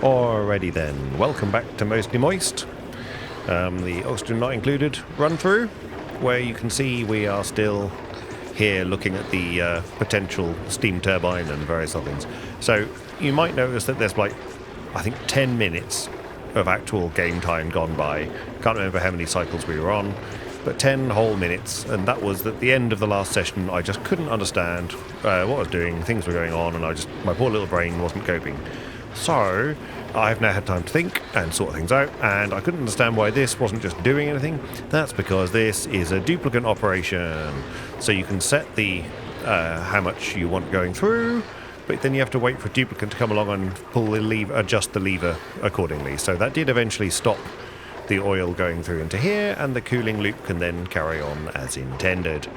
Alrighty then, welcome back to Mostly Moist, the oxygen not included run through, where you can see we are still here looking at the potential steam turbine and various other things. So you might notice that there's like, I think 10 minutes of actual game time gone by. Can't remember how many cycles we were on, but 10 whole minutes, and that was at the end of the last session. I just couldn't understand what I was doing, things were going on, and my poor little brain wasn't coping. So I've now had time to think and sort things out, and I couldn't understand why this wasn't just doing anything. That's because this is a duplicant operation. So you can set the how much you want going through, but then you have to wait for a duplicant to come along and pull the lever, adjust the lever accordingly. So that did eventually stop the oil going through into here, and the cooling loop can then carry on as intended.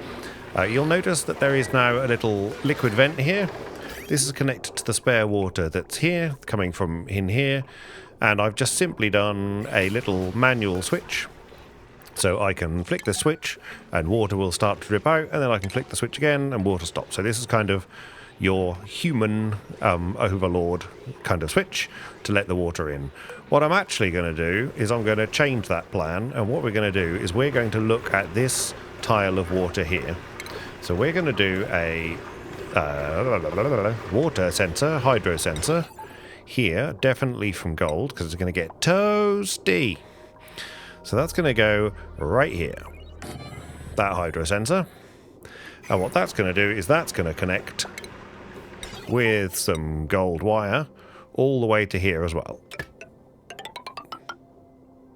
You'll notice that there is now a little liquid vent here. This is connected to the spare water that's here, coming from in here, and I've just simply done a little manual switch. So I can flick the switch and water will start to drip out, and then I can flick the switch again and water stops. So this is kind of your human overlord kind of switch to let the water in. What I'm actually going to do is I'm going to change that plan, and what we're going to do is we're going to look at this tile of water here. So we're going to do a water sensor, hydro sensor here, definitely from gold, because it's going to get toasty. So that's going to go right here, that hydro sensor. And what that's going to do is that's going to connect with some gold wire all the way to here as well.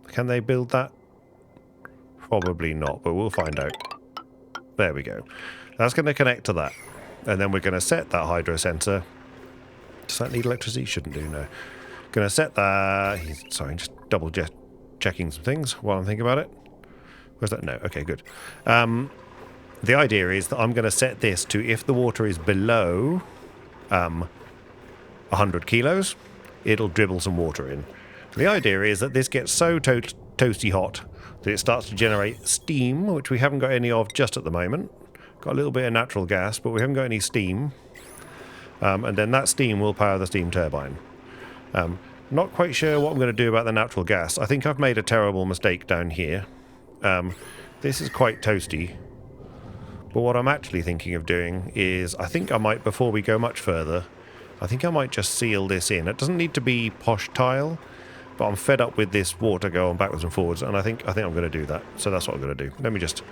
Can they build that? Probably not, but we'll find out. There we go. That's going to connect to that. And then we're going to set that hydro sensor. Does that need electricity? Shouldn't do, no. Going to set that... Sorry, just double checking some things while I'm thinking about it. Where's that? No. Okay, good. The idea is that I'm going to set this to, if the water is below 100 kilos, it'll dribble some water in. The idea is that this gets so toasty hot that it starts to generate steam, which we haven't got any of just at the moment. Got a little bit of natural gas, but we haven't got any steam. And then that steam will power the steam turbine. Not quite sure what I'm going to do about the natural gas. I think I've made a terrible mistake down here. This is quite toasty. But what I'm actually thinking of doing is, I think I might, before we go much further, I think I might just seal this in. It doesn't need to be posh tile, but I'm fed up with this water going backwards and forwards, and I think I'm going to do that. So that's what I'm going to do. Let me just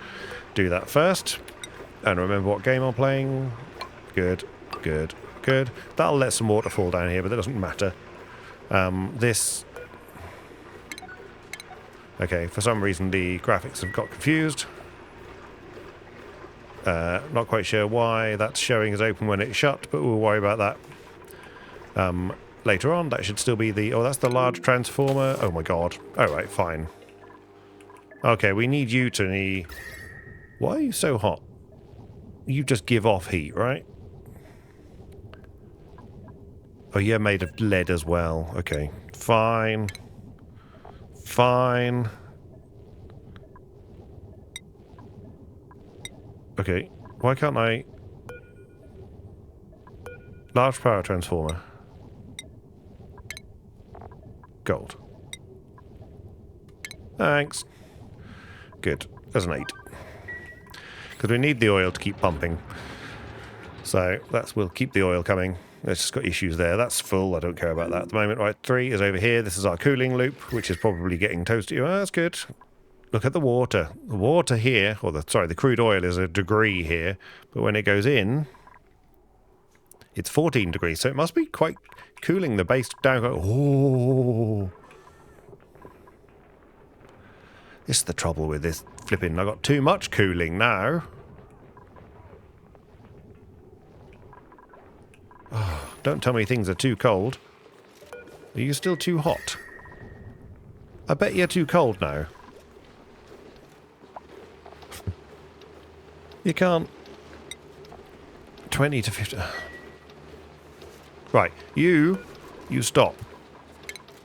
do that first. And remember what game I'm playing. Good, good, good. That'll let some water fall down here, but that doesn't matter. This... Okay, for some reason the graphics have got confused. Not quite sure why that's showing as open when it's shut, but we'll worry about that later on. That should still be the... Oh, that's the large transformer. Oh my god. Alright, fine. Okay, we need you to... Why are you so hot? You just give off heat, right? Oh, you're made of lead as well. Okay, fine. Fine. Okay, why can't I... Large power transformer. Gold. Thanks. Good. There's an 8. Because we need the oil to keep pumping. So we'll keep the oil coming. It's just got issues there. That's full. I don't care about that at the moment. Right, 3 is over here. This is our cooling loop, which is probably getting toasty. Oh, that's good. Look at the water. The water here, or the crude oil is a degree here, but when it goes in, it's 14 degrees. So it must be quite cooling the base down. Oh. This is the trouble with this flipping. I got too much cooling now. Oh, don't tell me things are too cold. Are you still too hot? I bet you're too cold now. You can't... 20 to 50... Right, you stop.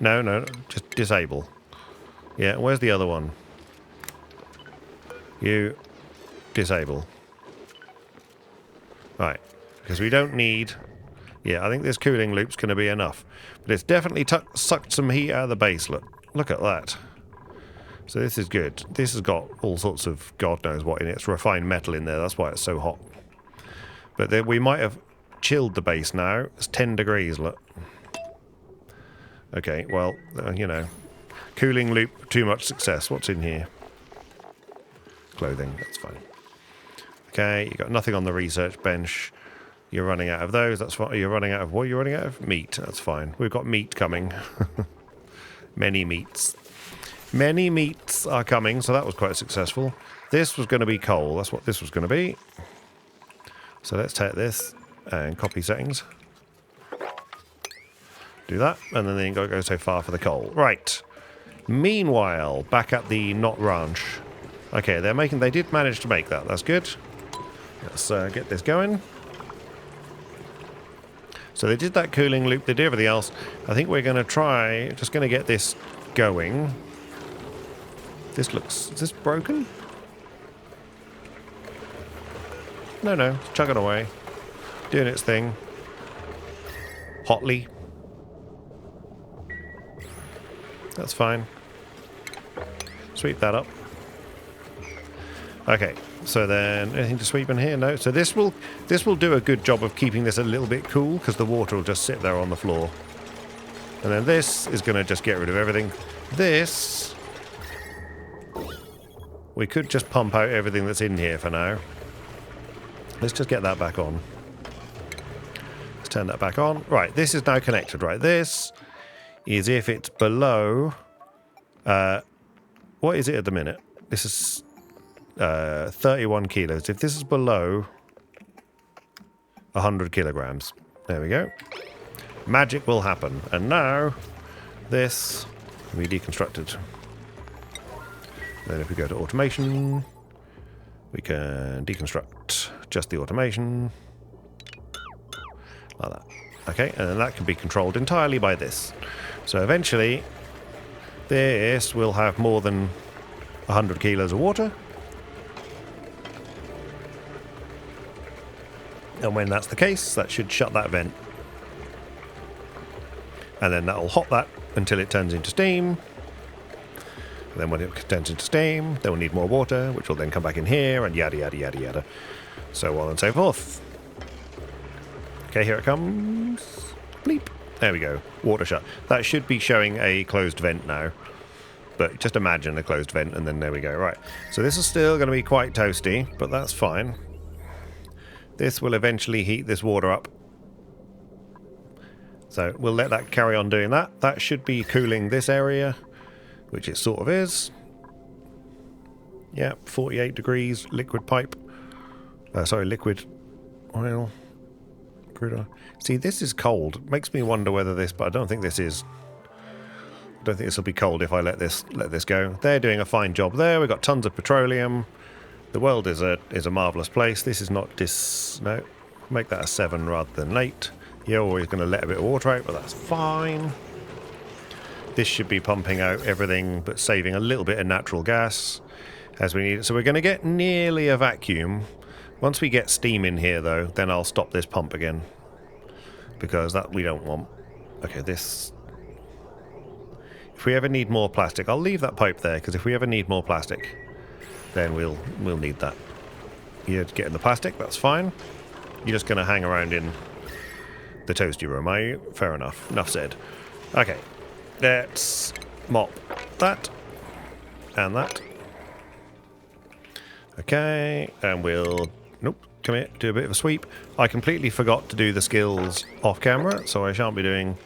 No, just disable. Yeah, where's the other one? You disable. Right, because we don't need Yeah, I think this cooling loop's going to be enough. But it's definitely sucked some heat out of the base. Look at that. So this is good. This has got all sorts of God knows what in it. It's refined metal in there. That's why it's so hot. But then we might have chilled the base now. It's 10 degrees, look. Okay, well, you know. Cooling loop, too much success. What's in here? Clothing, that's fine. Okay, you got nothing on the research bench. You're running out of those. That's fine. You're running out of what? You're running out of meat. That's fine. We've got meat coming. Many meats. Many meats are coming, so that was quite successful. This was going to be coal. That's what this was going to be. So let's take this and copy settings. Do that, and then you ain't got to go so far for the coal. Right. Meanwhile, back at the Knot Ranch. Okay, they did manage to make that. That's good. Let's get this going. So they did that cooling loop, they did everything else. I think we're going to try, just going to get this going. Is this broken? No, it's chugging away. Doing its thing. Hotly. That's fine. Sweep that up. Okay, so then anything to sweep in here? No. So this will do a good job of keeping this a little bit cool because the water will just sit there on the floor. And then this is going to just get rid of everything. This, we could just pump out everything that's in here for now. Let's just get that back on. Let's turn that back on. Right, this is now connected. Right, this is if it's below. What is it at the minute? This is 31 kilos. If this is below 100 kilograms. There we go. Magic will happen. And now this can be deconstructed. Then if we go to automation, we can deconstruct just the automation. Like that. Okay, and then that can be controlled entirely by this. So eventually, this will have more than 100 kilos of water. And when that's the case, that should shut that vent. And then that'll hot that until it turns into steam. And then when it turns into steam, then we'll need more water, which will then come back in here, and yada, yada, yada, yada. So on and so forth. Okay, here it comes. Bleep. There we go. Water shut. That should be showing a closed vent now. But just imagine a closed vent, and then there we go. Right. So this is still going to be quite toasty, but that's fine. This will eventually heat this water up. So we'll let that carry on doing that. That should be cooling this area, which it sort of is. Yeah, 48 degrees, liquid pipe. Sorry, liquid oil. Crude oil. See, this is cold. Makes me wonder whether this, but I don't think this is. I don't think this will be cold if I let this go. They're doing a fine job there. We've got tons of petroleum. The world is a marvellous place. This is not no. Make that a 7 rather than late. You're always going to let a bit of water out, but that's fine. This should be pumping out everything, but saving a little bit of natural gas as we need it. So we're going to get nearly a vacuum. Once we get steam in here, though, then I'll stop this pump again. Because that we don't want. Okay, this. If we ever need more plastic, I'll leave that pipe there, because if we ever need more plastic, then we'll need that. You're getting the plastic, that's fine. You're just going to hang around in the toasty room, are you? Fair enough. Enough said. Okay. Let's mop that. And that. Okay. And we'll... Nope. Come here. Do a bit of a sweep. I completely forgot to do the skills off camera, so I shan't be doing...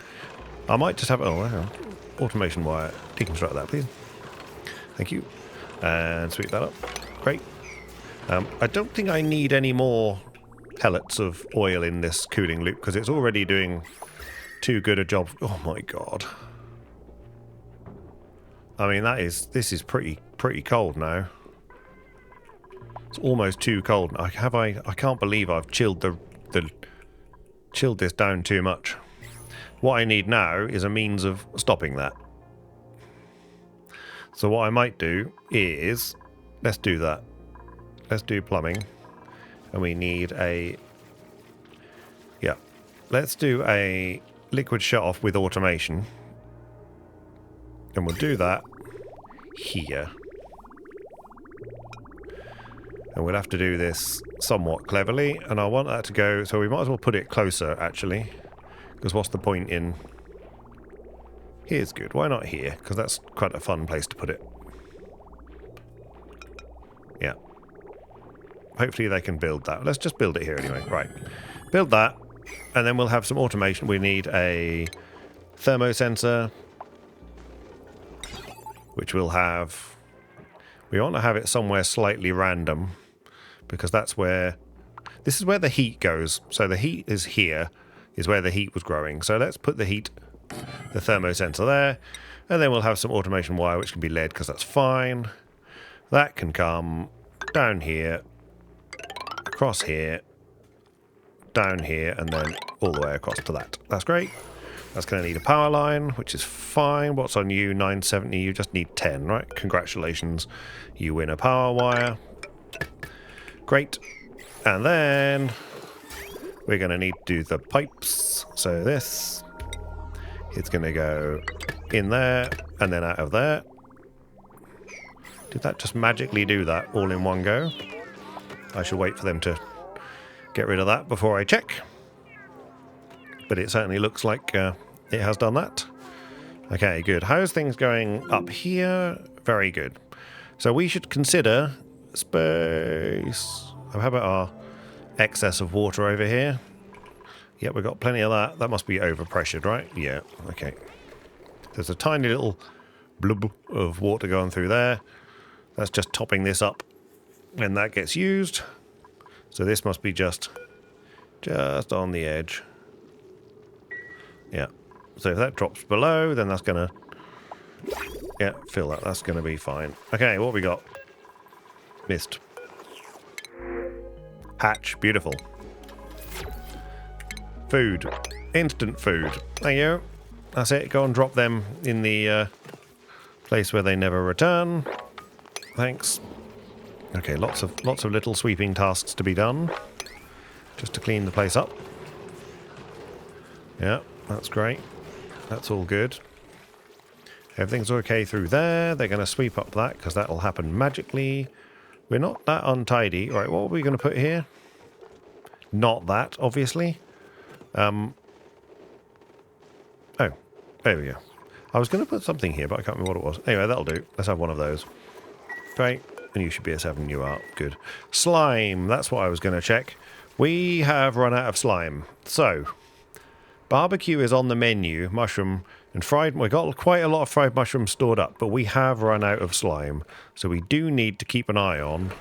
I might just have... Oh, hang on. Automation wire. Deconstruct that, please. Thank you. And sweep that up. Great. I don't think I need any more pellets of oil in this cooling loop because it's already doing too good a job. Oh my god. I mean, this is pretty cold now. It's almost too cold. I can't believe I've chilled chilled this down too much. What I need now is a means of stopping that. So what I might do is, let's do that. Let's do plumbing. And we need a, yeah, let's do a liquid shut-off with automation. And we'll do that here. And we'll have to do this somewhat cleverly. And I want that to go... So we might as well put it closer, actually. Because what's the point in... Here's good. Why not here? Because that's quite a fun place to put it. Yeah. Hopefully they can build that. Let's just build it here anyway. Right. Build that. And then we'll have some automation. We need a thermosensor. Which we'll have... We want to have it somewhere slightly random. Because that's where... This is where the heat goes. So the heat is here. Is where the heat was growing. So let's put the heat... The thermosensor there. And then we'll have some automation wire which can be LED because that's fine. That can come down here. Across here. Down here. And then all the way across to that. That's great. That's going to need a power line, which is fine. What's on you? 970. You just need 10, right? Congratulations. You win a power wire. Great. And then we're going to need to do the pipes. So this is going to go in there and then out of there. Did that just magically do that all in one go? I should wait for them to get rid of that before I check. But it certainly looks like it has done that. Okay, good. How's things going up here? Very good. So we should consider space. Oh, how about our excess of water over here? Yep, we've got plenty of that. That must be overpressured, right? Yeah, okay. There's a tiny little blub of water going through there. That's just topping this up when that gets used. So this must be just on the edge. Yeah. So if that drops below, then that's going to... Yeah, fill that. That's going to be fine. Okay, what we got? Missed. Hatch. Beautiful. Food. Instant food. There you go. That's it. Go and drop them in the place where they never return. Thanks. Okay, lots of little sweeping tasks to be done. Just to clean the place up. Yeah, that's great. That's all good. Everything's okay through there. They're going to sweep up that because that'll happen magically. We're not that untidy. Right, what are we going to put here? Not that, obviously. Oh, there we go. I was going to put something here, but I can't remember what it was. Anyway, that'll do. Let's have one of those. Great. And you should be a 7. You are. Good. Slime. That's what I was going to check. We have run out of slime. So, barbecue is on the menu. Mushroom and fried. We've got quite a lot of fried mushrooms stored up, but we have run out of slime. So we do need to keep an eye on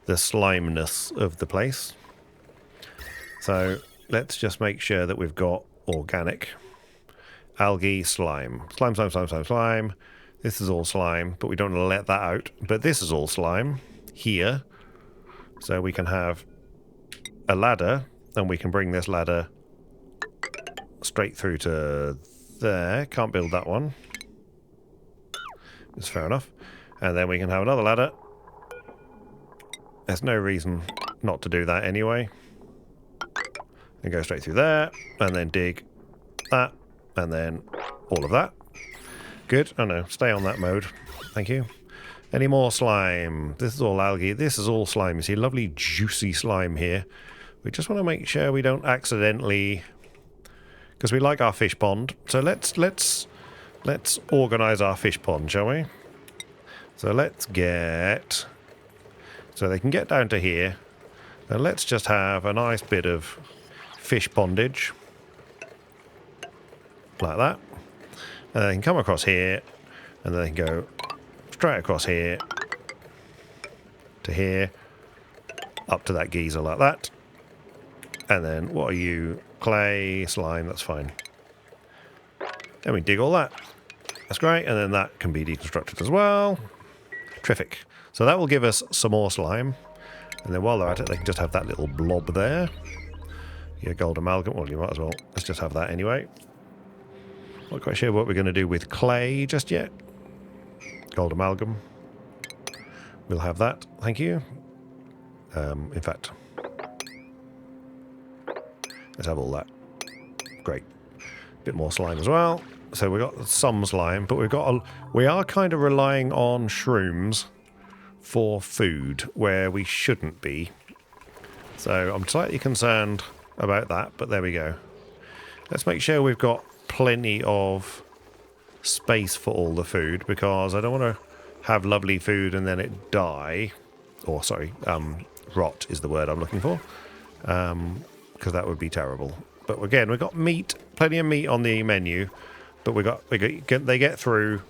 the slimeness of the place. So let's just make sure that we've got organic. Algae, slime. Slime, slime, slime, slime, slime. This is all slime, but we don't want to let that out. But this is all slime here. So we can have a ladder, and we can bring this ladder straight through to there. Can't build that one. It's fair enough. And then we can have another ladder. There's no reason not to do that anyway. And go straight through there, and then dig that, and then all of that. Good. Oh no, stay on that mode. Thank you. Any more slime? This is all algae. This is all slime. You see, lovely juicy slime here. We just want to make sure we don't accidentally, because we like our fish pond. So let's organize our fish pond, shall we? So let's get, so they can get down to here, and let's just have a nice bit of fish pondage like that, and they can come across here, and then they can go straight across here to here, up to that geyser like that. And then what are you? Clay, slime, that's fine. Then we dig all that. That's great, and then that can be deconstructed as well. Terrific. So that will give us some more slime, and then while they're at it, they can just have that little blob there. Your gold amalgam, well, you might as well. Let's just have that anyway. Not quite sure what we're going to do with clay just yet. Gold amalgam. We'll have that. Thank you. In fact, let's have all that. Great. Bit more slime as well. So we've got some slime, but we are kind of relying on shrooms for food where we shouldn't be. So I'm slightly concerned about that, but there we go. Let's make sure we've got plenty of space for all the food, because I don't want to have lovely food and then it die. Or, sorry, rot is the word I'm looking for. Because that would be terrible. But again, we've got meat, plenty of meat on the menu, but they get through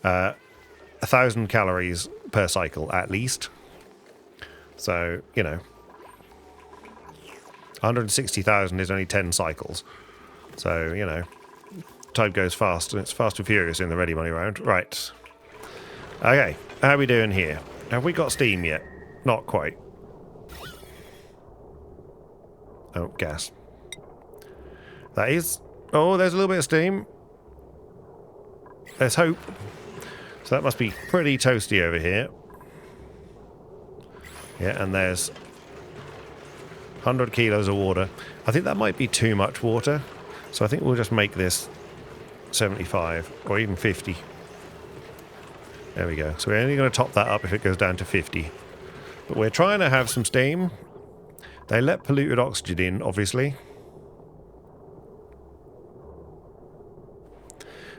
1,000 calories per cycle at least. So, you know, 160,000 is only 10 cycles. So, you know, time goes fast, and it's fast and furious in the ready money round. Right. Okay, how are we doing here? Have we got steam yet? Not quite. Oh, gas. That is... Oh, there's a little bit of steam. There's hope. So that must be pretty toasty over here. Yeah, and there's 100 kilos of water. I think that might be too much water. So I think we'll just make this 75 or even 50. There we go. So we're only going to top that up if it goes down to 50. But we're trying to have some steam. They let polluted oxygen in, obviously,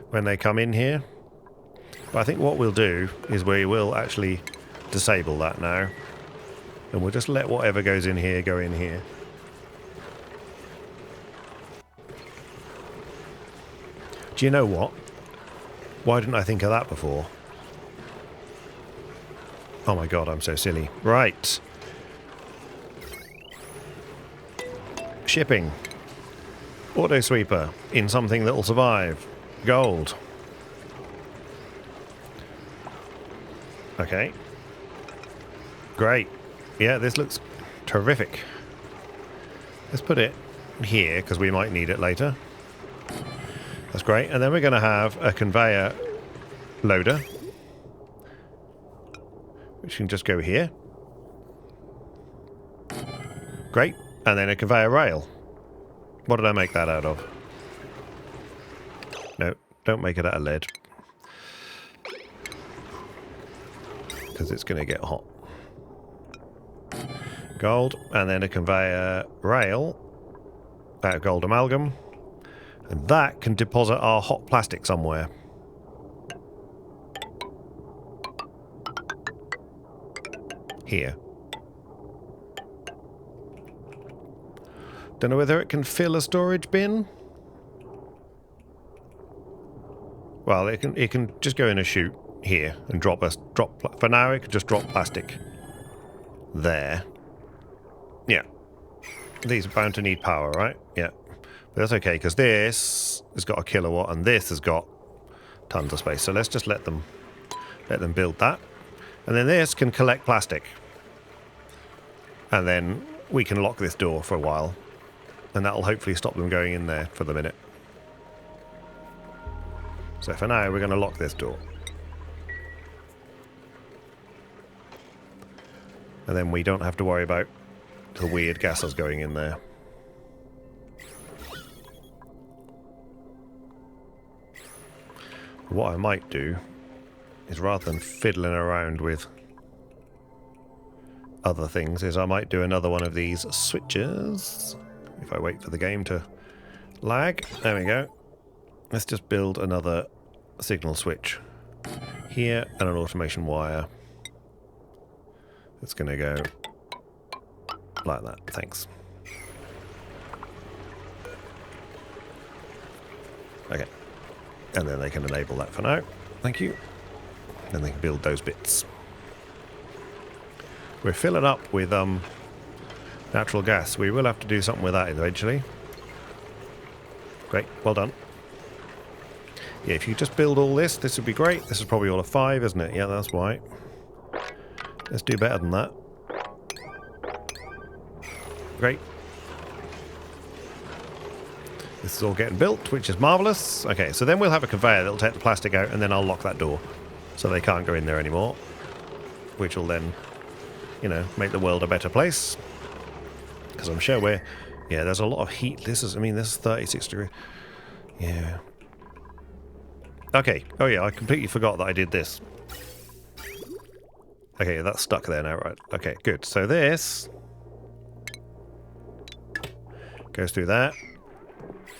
when they come in here. But I think what we'll do is we will actually disable that now. And we'll just let whatever goes in here go in here. Do you know what? Why didn't I think of that before? Oh my god, I'm so silly. Right. Shipping. Auto sweeper in something that'll survive. Gold. Okay. Great. Yeah, this looks terrific. Let's put it here because we might need it later. That's great. And then we're going to have a conveyor loader, which can just go here. Great. And then a conveyor rail. What did I make that out of? No, don't make it out of lead. Because it's going to get hot. Gold. And then a conveyor rail out of gold amalgam. And that can deposit our hot plastic somewhere. Here. Don't know whether it can fill a storage bin. Well, it can just go in a chute here and drop. For now, it could just drop plastic there. Yeah. These are bound to need power, right? Yeah. But that's okay, because this has got a kilowatt and this has got tons of space. So let's just let them build that. And then this can collect plastic. And then we can lock this door for a while. And that'll hopefully stop them going in there for the minute. So for now, we're going to lock this door. And then we don't have to worry about the weird gases going in there. What I might do is, rather than fiddling around with other things, is I might do another one of these switches. If I wait for the game to lag. There we go. Let's just build another signal switch here and an automation wire. It's going to go like that. Thanks. Okay. And then they can enable that for now. Thank you. Then they can build those bits. We're filling up with natural gas. We will have to do something with that eventually. Great. Well done. Yeah, if you just build all this, this would be great. This is probably all of 5, isn't it? Yeah, that's right. Let's do better than that. Great. This is all getting built, which is marvellous. Okay, so then we'll have a conveyor that'll take the plastic out, and then I'll lock that door so they can't go in there anymore. Which will then, you know, make the world a better place. Because I'm sure we're Yeah, there's a lot of heat. This is 36 degrees. Yeah. Okay. Oh yeah, I completely forgot that I did this. Okay, that's stuck there now, right? Okay, good. So this goes through that.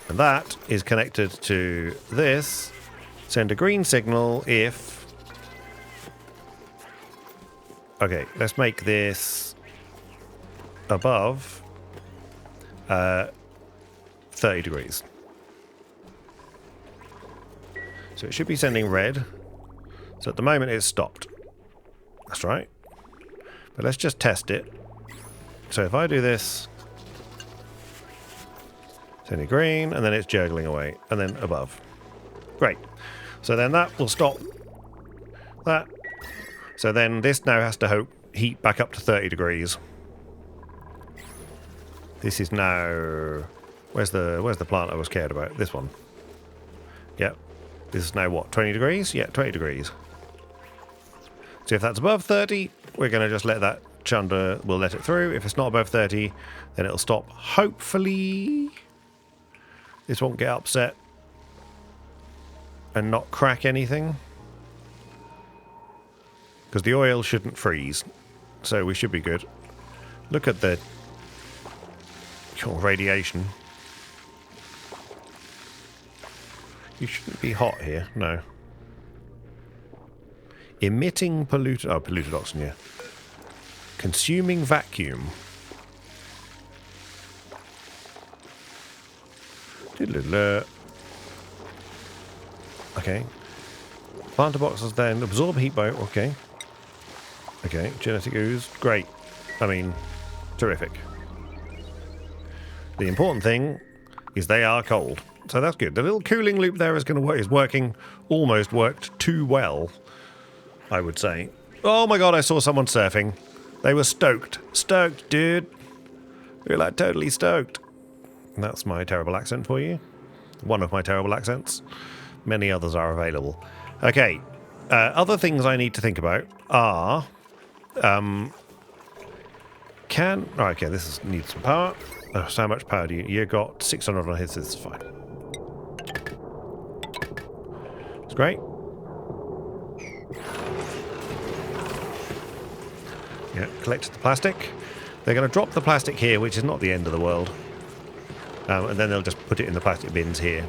And that is connected to this. Send a green signal if... Okay, let's make this above 30 degrees. So it should be sending red. So at the moment it's stopped. That's right. But let's just test it. So if I do this, sending green, and then it's juggling away, and then above. Great. So then that will stop that. So then this now has to heat back up to 30 degrees. This is now... Where's the plant I was cared about? This one. Yep. This is now what? 20 degrees? Yeah, 20 degrees. So if that's above 30, we're going to just let that chunder, we'll let it through. If it's not above 30, then it'll stop. Hopefully this won't get upset and not crack anything. Because the oil shouldn't freeze. So we should be good. Look at the radiation. You shouldn't be hot here, no. Emitting polluted... Oh, polluted oxygen, yeah. Consuming vacuum. Okay. Planter boxes then absorb heat by... Okay. Okay, genetic ooze. Great. I mean, terrific. The important thing is they are cold. So that's good. The little cooling loop there is worked too well, I would say. Oh my god, I saw someone surfing. They were stoked. Stoked, dude. They were like totally stoked. And that's my terrible accent for you. One of my terrible accents. Many others are available. Okay. Other things I need to think about are... okay, needs some power. So how much power do you... You got 600 on his, this is fine. It's great. Yeah, collect the plastic. They're going to drop the plastic here, which is not the end of the world. And then they'll just put it in the plastic bins here.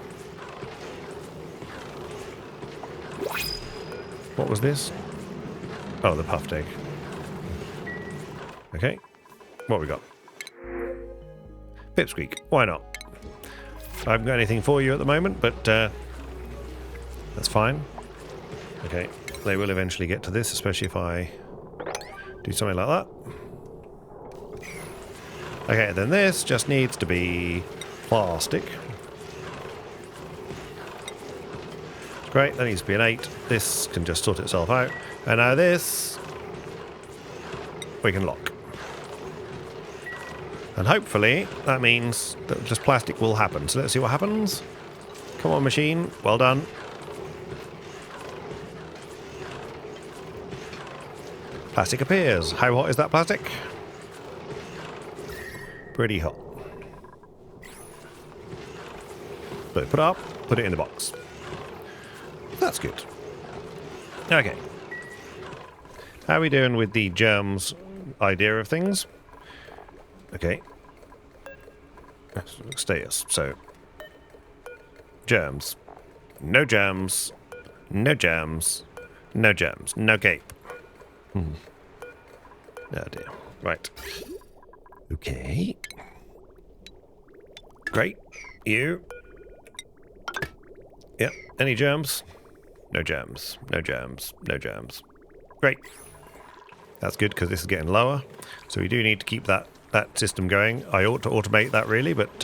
What was this? Oh, the puffed egg. Okay. What have we got? Pipsqueak. Why not? I haven't got anything for you at the moment, but that's fine. Okay. They will eventually get to this, especially if I do something like that. Okay, then this just needs to be plastic. Great, that needs to be an 8. This can just sort itself out. And now this, we can lock. And hopefully that means that just plastic will happen. So let's see what happens. Come on, machine. Well done. Plastic appears. How hot is that plastic? Pretty hot. So put it up, put it in the box. That's good. Okay. How are we doing with the germs idea of things? Okay. Status. So, germs. No germs. No germs. No germs. No cape. Oh dear. Right. Okay. Great. You. Yep. Any germs? No germs. No germs. No germs. Great. That's good because this is getting lower. So we do need to keep that system going. I ought to automate that really, but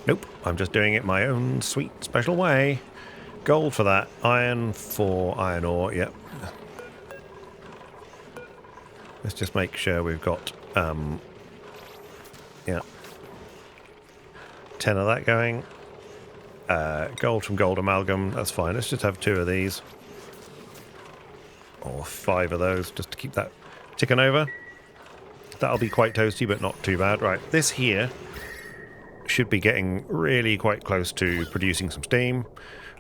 nope. I'm just doing it my own sweet special way. Gold for that. Iron for iron ore. Yep. Let's just make sure we've got yeah, 10 of that going. Gold from gold amalgam, that's fine. Let's just have 2 of these. Or 5 of those, just to keep that ticking over. That'll be quite toasty, but not too bad. Right, this here should be getting really quite close to producing some steam.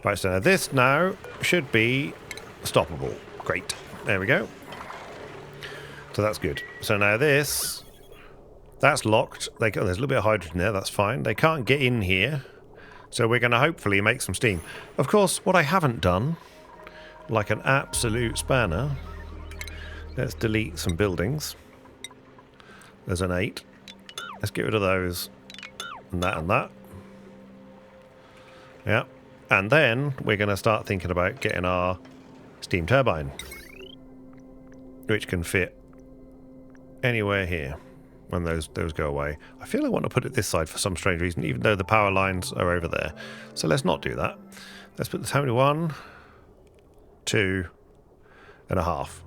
Right, so this now should be stoppable. Great. There we go. So that's good. So now this, that's locked. There's a little bit of hydrogen there. That's fine. They can't get in here. So we're going to hopefully make some steam. Of course, what I haven't done, like an absolute spanner, let's delete some buildings. There's an 8. Let's get rid of those. And that and that. Yeah. And then we're going to start thinking about getting our steam turbine, which can fit anywhere here when those go away. I feel I want to put it this side for some strange reason, even though the power lines are over there. So let's not do that. Let's put this how many? 1, 2 and a half.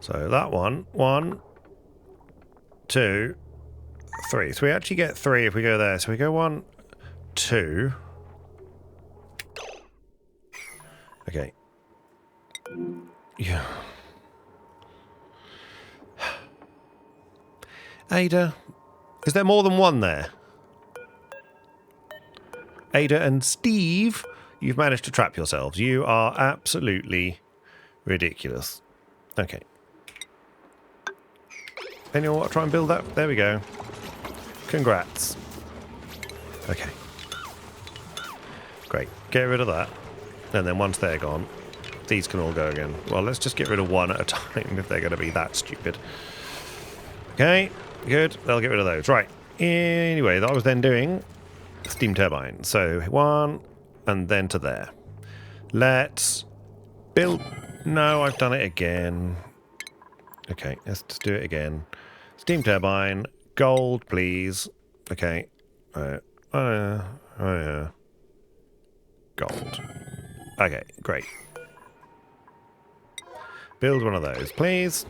So that one, 1, 2, 3. So we actually get 3 if we go there. So we go 1, 2. Okay. Yeah. Ada, is there more than one there? Ada and Steve, you've managed to trap yourselves. You are absolutely ridiculous. Okay. Anyone want to try and build that? There we go. Congrats. Okay. Great. Get rid of that. And then once they're gone, these can all go again. Well, let's just get rid of one at a time if they're going to be that stupid. Okay. Good. They'll get rid of those. Right. Anyway, I was then doing steam turbine. So 1 and then to there. Let's build. No, I've done it again. Okay, let's just do it again. Steam turbine. Gold, please. Okay. Gold. Okay, great. Build one of those, please.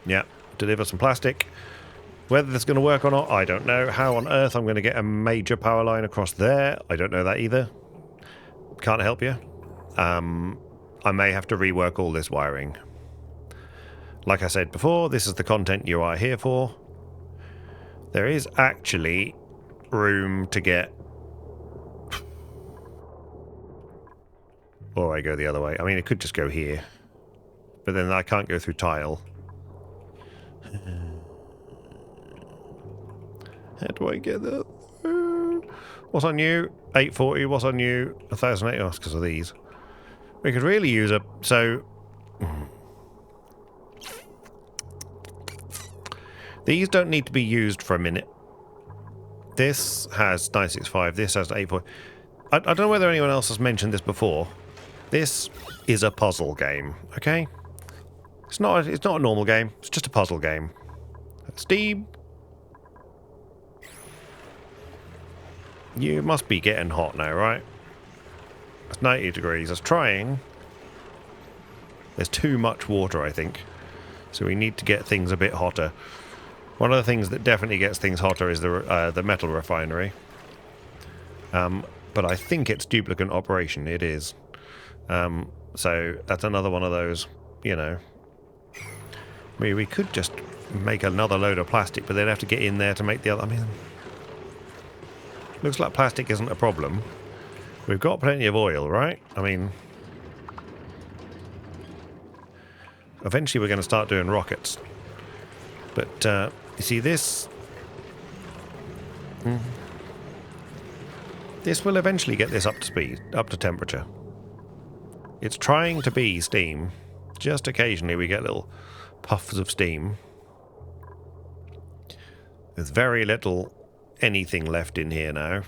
Yeah, deliver some plastic. Whether this is going to work or not, I don't know. How on earth I'm going to get a major power line across there, I don't know that either. Can't help you. I may have to rework all this wiring. Like I said before, this is the content you are here for. There is actually room to get... Or I go the other way. I mean, it could just go here. But then I can't go through tile. How do I get that? What's on you? 840. What's on you? 1,008. Oh, it's because of these. We could really use a... So... These don't need to be used for a minute. This has 965. This has 840. I don't know whether anyone else has mentioned this before. This is a puzzle game, okay? It's not a normal game. It's just a puzzle game. Steam. You must be getting hot now, right? It's 90 degrees. That's trying. There's too much water, I think. So we need to get things a bit hotter. One of the things that definitely gets things hotter is the metal refinery. But I think it's duplicant operation. It is. So that's another one of those, you know. We could just make another load of plastic, but they'd have to get in there to make the other... I mean... Looks like plastic isn't a problem. We've got plenty of oil, right? I mean... Eventually we're going to start doing rockets. But, you see this... This will eventually get this up to speed, up to temperature. It's trying to be steam. Just occasionally we get little puffs of steam. There's very little anything left in here now.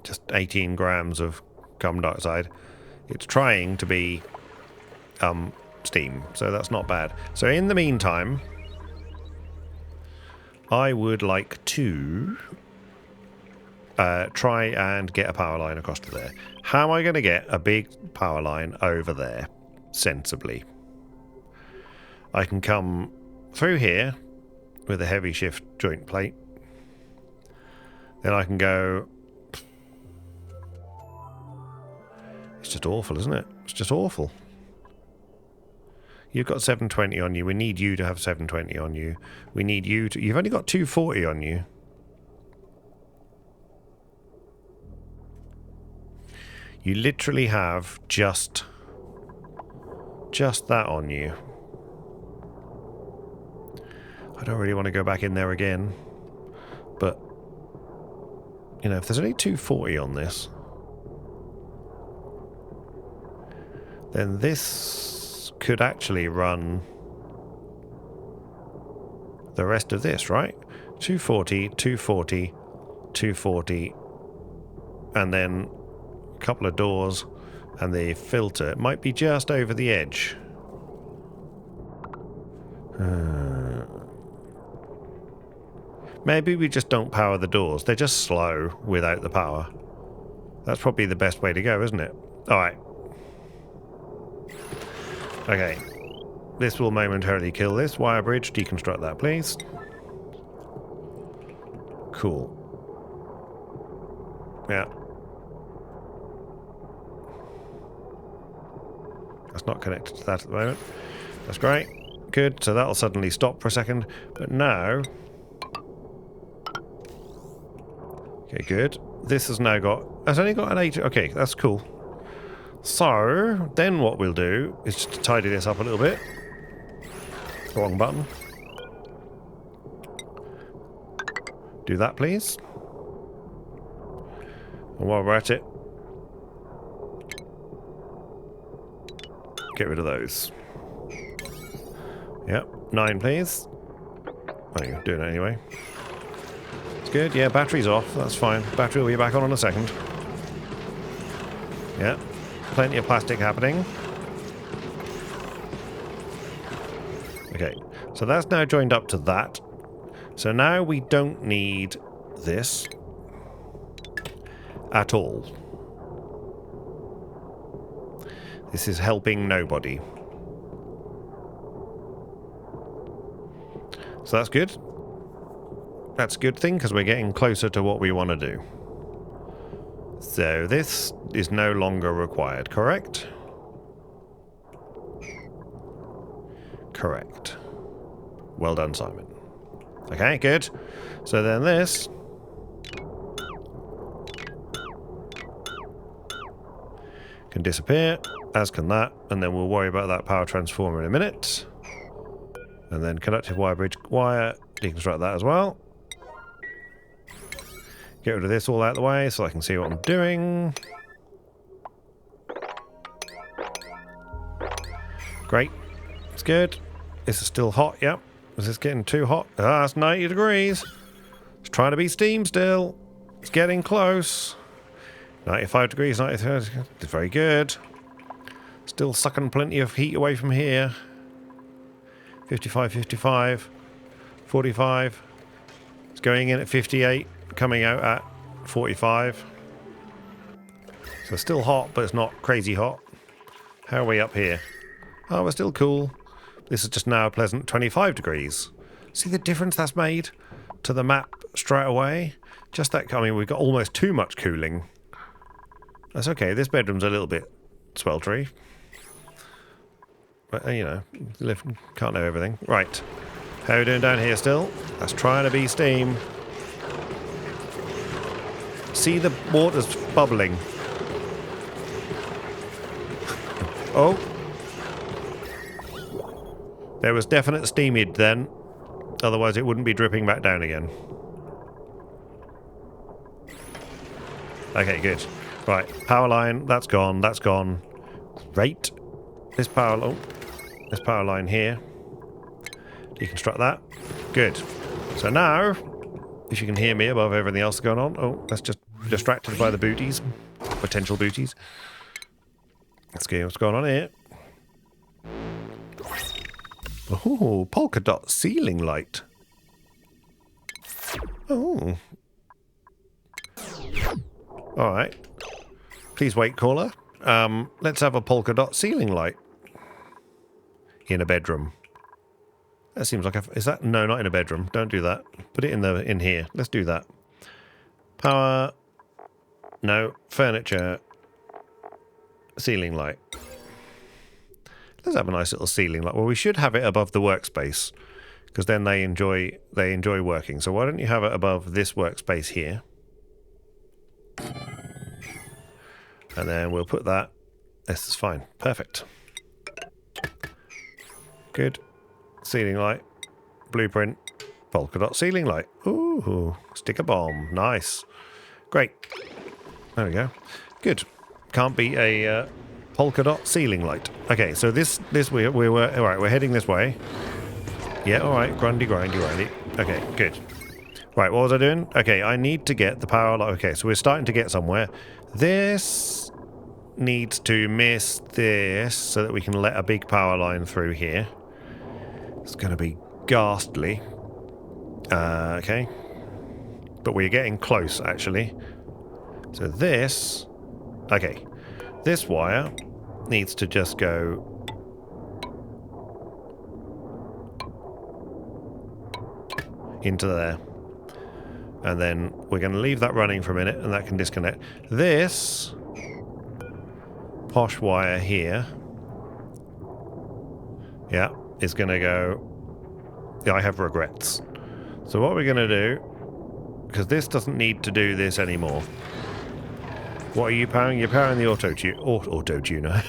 Just 18 grams of carbon dioxide. It's trying to be steam, so that's not bad. So in the meantime, I would like to try and get a power line across to there. How am I going to get a big power line over there sensibly? I can come through here with a heavy shift joint plate. Then I can go... It's just awful, isn't it? It's just awful. You've got 720 on you. We need you to have 720 on you. We need you to... You've only got 240 on you. You literally have just that on you. I don't really want to go back in there again. But, you know, if there's only 240 on this, then this could actually run the rest of this, right? 240, 240, 240, and then a couple of doors and the filter. It might be just over the edge. Maybe we just don't power the doors. They're just slow without the power. That's probably the best way to go, isn't it? Alright. Okay. This will momentarily kill this. Wire bridge, deconstruct that, please. Cool. Yeah. That's not connected to that at the moment. That's great. Good. So that'll suddenly stop for a second. But now... Okay, good. This has now got... Has only got an 8... Okay, that's cool. So, then what we'll do is just to tidy this up a little bit. Wrong button. Do that, please. And while we're at it, get rid of those. Yep, 9, please. Oh, you're doing it anyway. It's good. Yeah, battery's off. That's fine. Battery will be back on in a second. Yeah, plenty of plastic happening. Okay, so that's now joined up to that. So now we don't need this at all. This is helping nobody. So that's good. That's a good thing because we're getting closer to what we want to do. So this is no longer required, correct? Correct. Well done, Simon. Okay, good. So then this... can disappear, as can that, and then we'll worry about that power transformer in a minute. And then conductive wire bridge wire, deconstruct that as well. Get rid of this all out of the way so I can see what I'm doing. Great. It's good. This is still hot, yep. Is this getting too hot? Ah, it's 90 degrees. It's trying to be steam still. It's getting close. 95 degrees, 93. It's very good. Still sucking plenty of heat away from here. 55, 55. 45. It's going in at 58. Coming out at 45. So still hot, but it's not crazy hot. How are we up here? Oh, we're still cool. This is just now a pleasant 25 degrees. See the difference that's made to the map straight away? Just that, I mean, we've got almost too much cooling. That's okay, this bedroom's a little bit sweltery. But, you know, can't know everything. Right, how are we doing down here still? That's trying to be steam. See the water's bubbling. Oh. There was definite steamage then. Otherwise it wouldn't be dripping back down again. Okay, good. Right, power line, that's gone, that's gone. Great. This power line here. Deconstruct that. Good. So now, if you can hear me above everything else going on. Oh, that's just distracted by the booties. Potential booties. Let's see what's going on here. Oh, polka dot ceiling light. Oh. Alright. Please wait, caller. Let's have a polka dot ceiling light. In a bedroom. That seems like a... Is that... No, not in a bedroom. Don't do that. Put it in here. Let's do that. Power. No. Furniture. Ceiling light. Let's have a nice little ceiling light. Well, we should have it above the workspace, because then they enjoy working. So why don't you have it above this workspace here? And then we'll put that. This is fine. Perfect. Good. Ceiling light. Blueprint. Polka dot ceiling light. Ooh. Sticker bomb. Nice. Great. There we go. Good. Can't beat a polka dot ceiling light. Okay, so this we're all right. We're heading this way. Yeah. All right. Grindy. Okay. Good. Right. What was I doing? Okay. I need to get the power light. Okay. So we're starting to get somewhere. This needs to miss this so that we can let a big power line through here. It's going to be ghastly. Okay. But we're getting close, actually. So this... Okay. This wire needs to just go... into there. And then we're going to leave that running for a minute, and that can disconnect. This... posh wire here... Yeah, is going to go... Yeah, I have regrets. So what we're going to do... Because this doesn't need to do this anymore. What are you powering? You're powering the auto-tuner.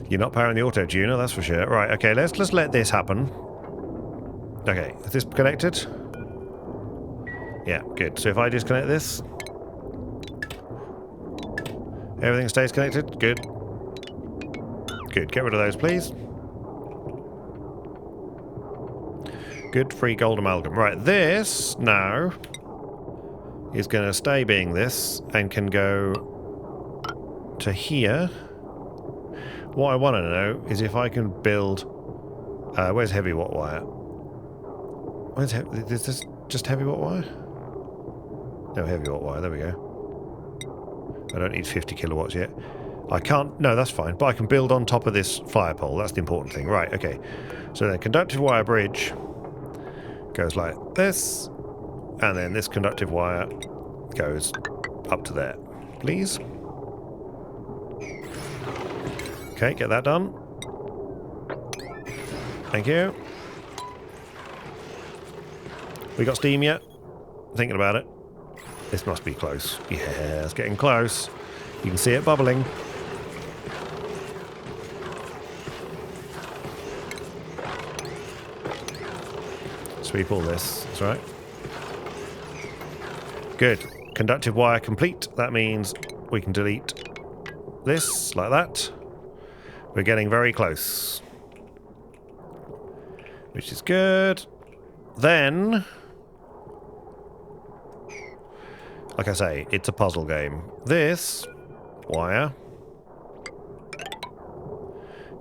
You're not powering the auto-tuner, that's for sure. Right, okay, let's let this happen. Okay, is this connected? Yeah, good. So if I disconnect this... Everything stays connected? Good. Good, get rid of those, please. Good, free gold amalgam. Right, this now is going to stay being this and can go to here. What I want to know is if I can build... where's heavy watt wire? Is this just heavy watt wire? No, heavy watt wire, there we go. I don't need 50 kilowatts yet. I can't... No, that's fine. But I can build on top of this fire pole. That's the important thing. Right, okay. So then conductive wire bridge... goes like this, and then this conductive wire goes up to there. Please. Okay, get that done. Thank you. We got steam yet? Thinking about it. This must be close. Yeah, it's getting close. You can see it bubbling. Sweep all this, that's right. Good. Conductive wire complete. That means we can delete this, like that. We're getting very close. Which is good. Then... like I say, it's a puzzle game. This wire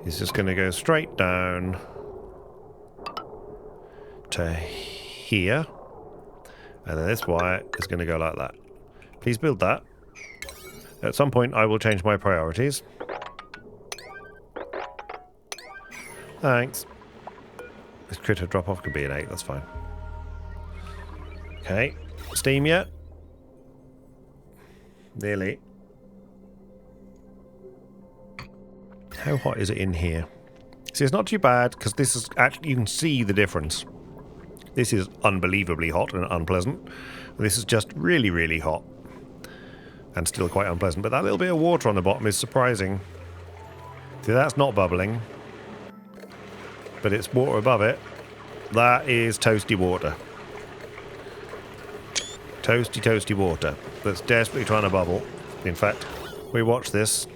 is just going to go straight down to here, and then this wire is going to go like that. Please build that. At some point I will change my priorities. Thanks. This critter drop off could be an 8, that's fine. Okay, steam yet? Nearly. How hot is it in here? See, it's not too bad because this is actually, you can see the difference. This is unbelievably hot and unpleasant. This is just really, really hot. And still quite unpleasant. But that little bit of water on the bottom is surprising. See, that's not bubbling. But it's water above it. That is toasty water. Toasty, toasty water. That's desperately trying to bubble. In fact, we watch this.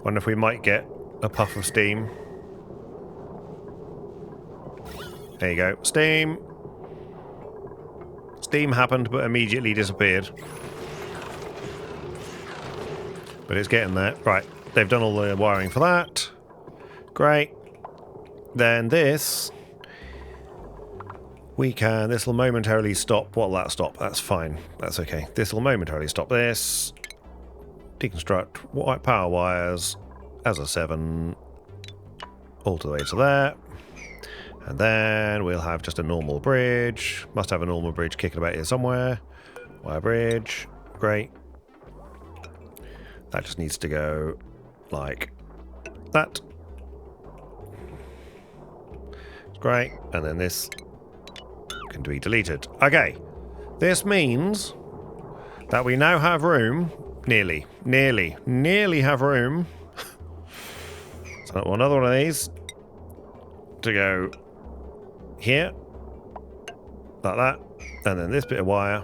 Wonder if we might get a puff of steam. There you go. Steam. Steam happened, but immediately disappeared. But it's getting there. Right. They've done all the wiring for that. Great. Then this... we can... this will momentarily stop. What'll that stop? That's fine. That's okay. This will momentarily stop this. Deconstruct power wires as a 7. All the way to there. And then we'll have just a normal bridge. Must have a normal bridge kicking about here somewhere. Wire bridge. Great. That just needs to go like that. Great. And then this can be deleted. Okay. This means that we now have room. Nearly have room. So I want another one of these to go here. Like that. And then this bit of wire.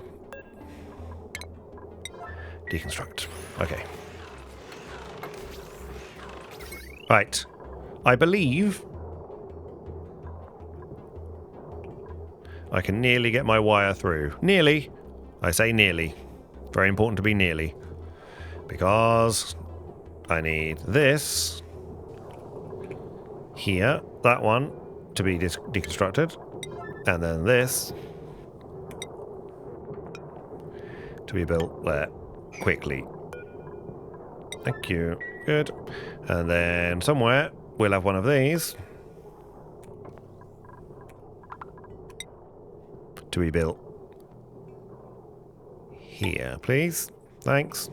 Deconstruct. Okay. Right. I believe I can nearly get my wire through. Nearly. I say nearly. Very important to be nearly. Because I need this here, that one to be deconstructed, and then this to be built there quickly. Thank you. Good. And then somewhere we'll have one of these to be built here, please. Thanks.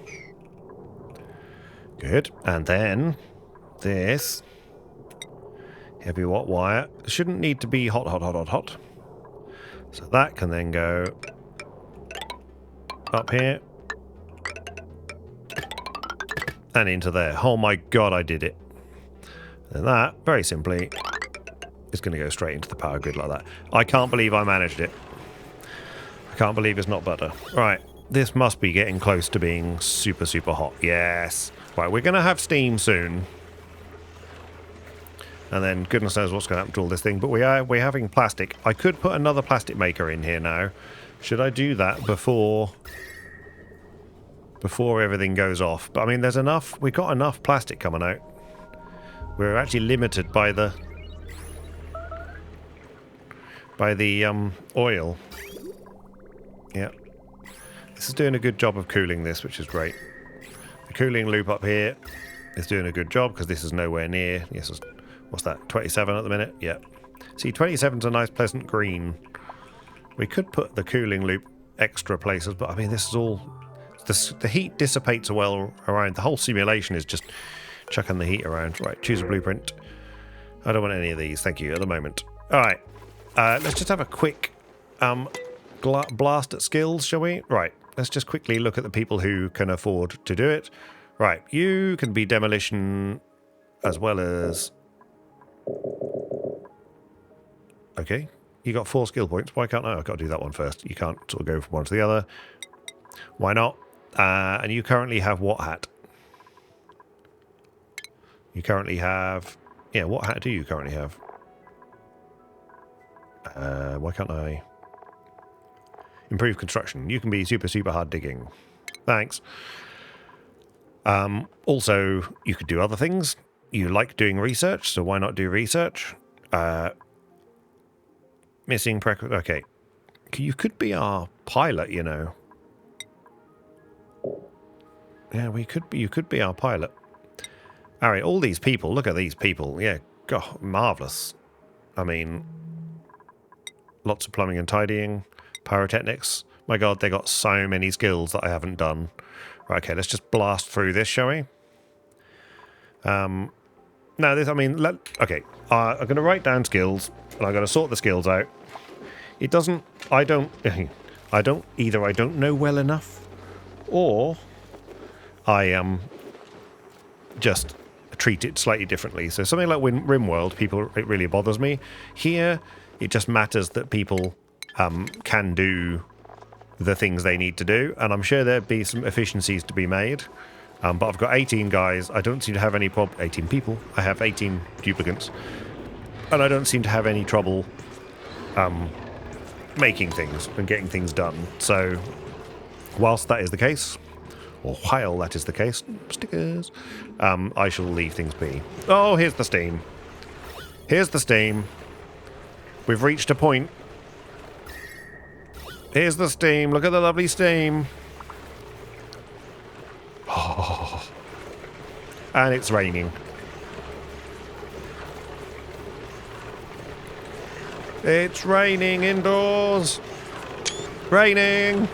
Good. And then this heavy watt wire shouldn't need to be hot. So that can then go up here and into there. Oh my god, I did it. And that, very simply, is going to go straight into the power grid like that. I can't believe I managed it. I can't believe it's not butter. Right, this must be getting close to being super, super hot. Yes. Right, we're going to have steam soon. And then goodness knows what's going to happen to all this thing. But we're having plastic. I could put another plastic maker in here now. Should I do that before everything goes off? But I mean, there's enough. We've got enough plastic coming out. We're actually limited by the oil. Yeah. This is doing a good job of cooling this, which is great. The cooling loop up here is doing a good job because this is nowhere near. Yes, what's that? 27 at the minute? Yeah. See, 27's a nice pleasant green. We could put the cooling loop extra places, but I mean, this is all... The heat dissipates well around. The whole simulation is just chucking the heat around. Right, choose a blueprint. I don't want any of these, thank you, at the moment. Alright, let's just have a quick blast at skills, shall we? Right, let's just quickly look at the people who can afford to do it. Right, you can be demolition as well as... Okay, you got 4 skill points. Why can't I? I've got to do that one first. You can't sort of go from one to the other. Why not? And you currently have what hat? You currently have... Yeah, what hat do you currently have? Why can't I... Improve construction. You can be super, super hard digging. Thanks. Also, you could do other things. You like doing research, so why not do research? Missing... Okay. You could be our pilot, you know. Yeah, you could be our pilot. Alright, all these people, look at these people. Yeah, God, marvellous. I mean, lots of plumbing and tidying, pyrotechnics. My God, they got so many skills that I haven't done. Right, okay, let's just blast through this, shall we? Now this, I mean, okay, I'm going to write down skills, and I'm going to sort the skills out. It doesn't, either I don't know well enough, or I just treat it slightly differently. So something like RimWorld, it really bothers me. Here, it just matters that people can do the things they need to do, and I'm sure there'd be some efficiencies to be made. But I've got 18 guys. I don't seem to have any problem. 18 people. I have 18 duplicants, and I don't seem to have any trouble making things and getting things done. So, whilst that is the case, or while that is the case, stickers, I shall leave things be. Oh, here's the steam. Here's the steam. We've reached a point. Here's the steam. Look at the lovely steam. Oh. And it's raining. It's raining indoors. Raining.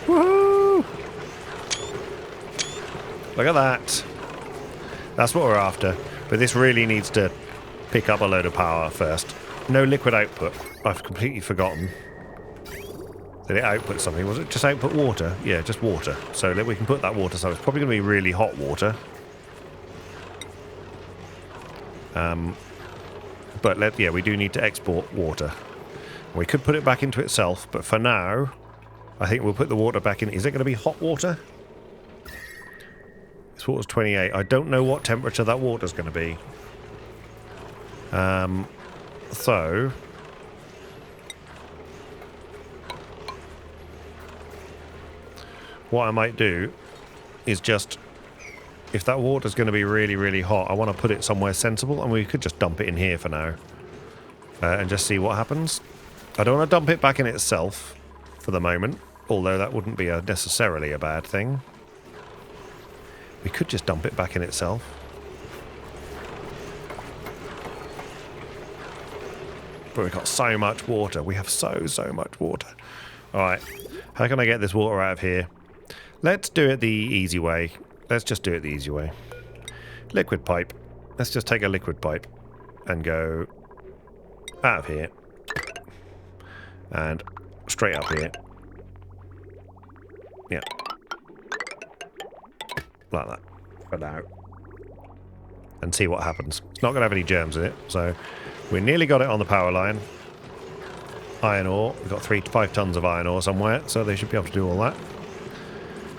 Woohoo! Look at that. That's what we're after. But this really needs to pick up a load of power first. No liquid output. I've completely forgotten. Did it output something? Was it just output water? Yeah, just water. So we can put that water, so it's probably going to be really hot water. But yeah, we do need to export water. We could put it back into itself, but for now, I think we'll put the water back in. Is it going to be hot water? This water's 28. I don't know what temperature that water's going to be. So... what I might do is just... if that water's going to be really, really hot, I want to put it somewhere sensible, and we could just dump it in here for now. And just see what happens. I don't want to dump it back in itself for the moment, although that wouldn't be necessarily a bad thing. We could just dump it back in itself. But we've got so much water. We have so much water. Alright, how can I get this water out of here? Let's do it the easy way. Let's just do it the easy way. Liquid pipe. Let's just take a liquid pipe and go out of here. And straight up here. Yeah. Like that. For now. And see what happens. It's not going to have any germs in it, so we nearly got it on the power line. Iron ore. We've got 3 to 5 tons of iron ore somewhere, so they should be able to do all that.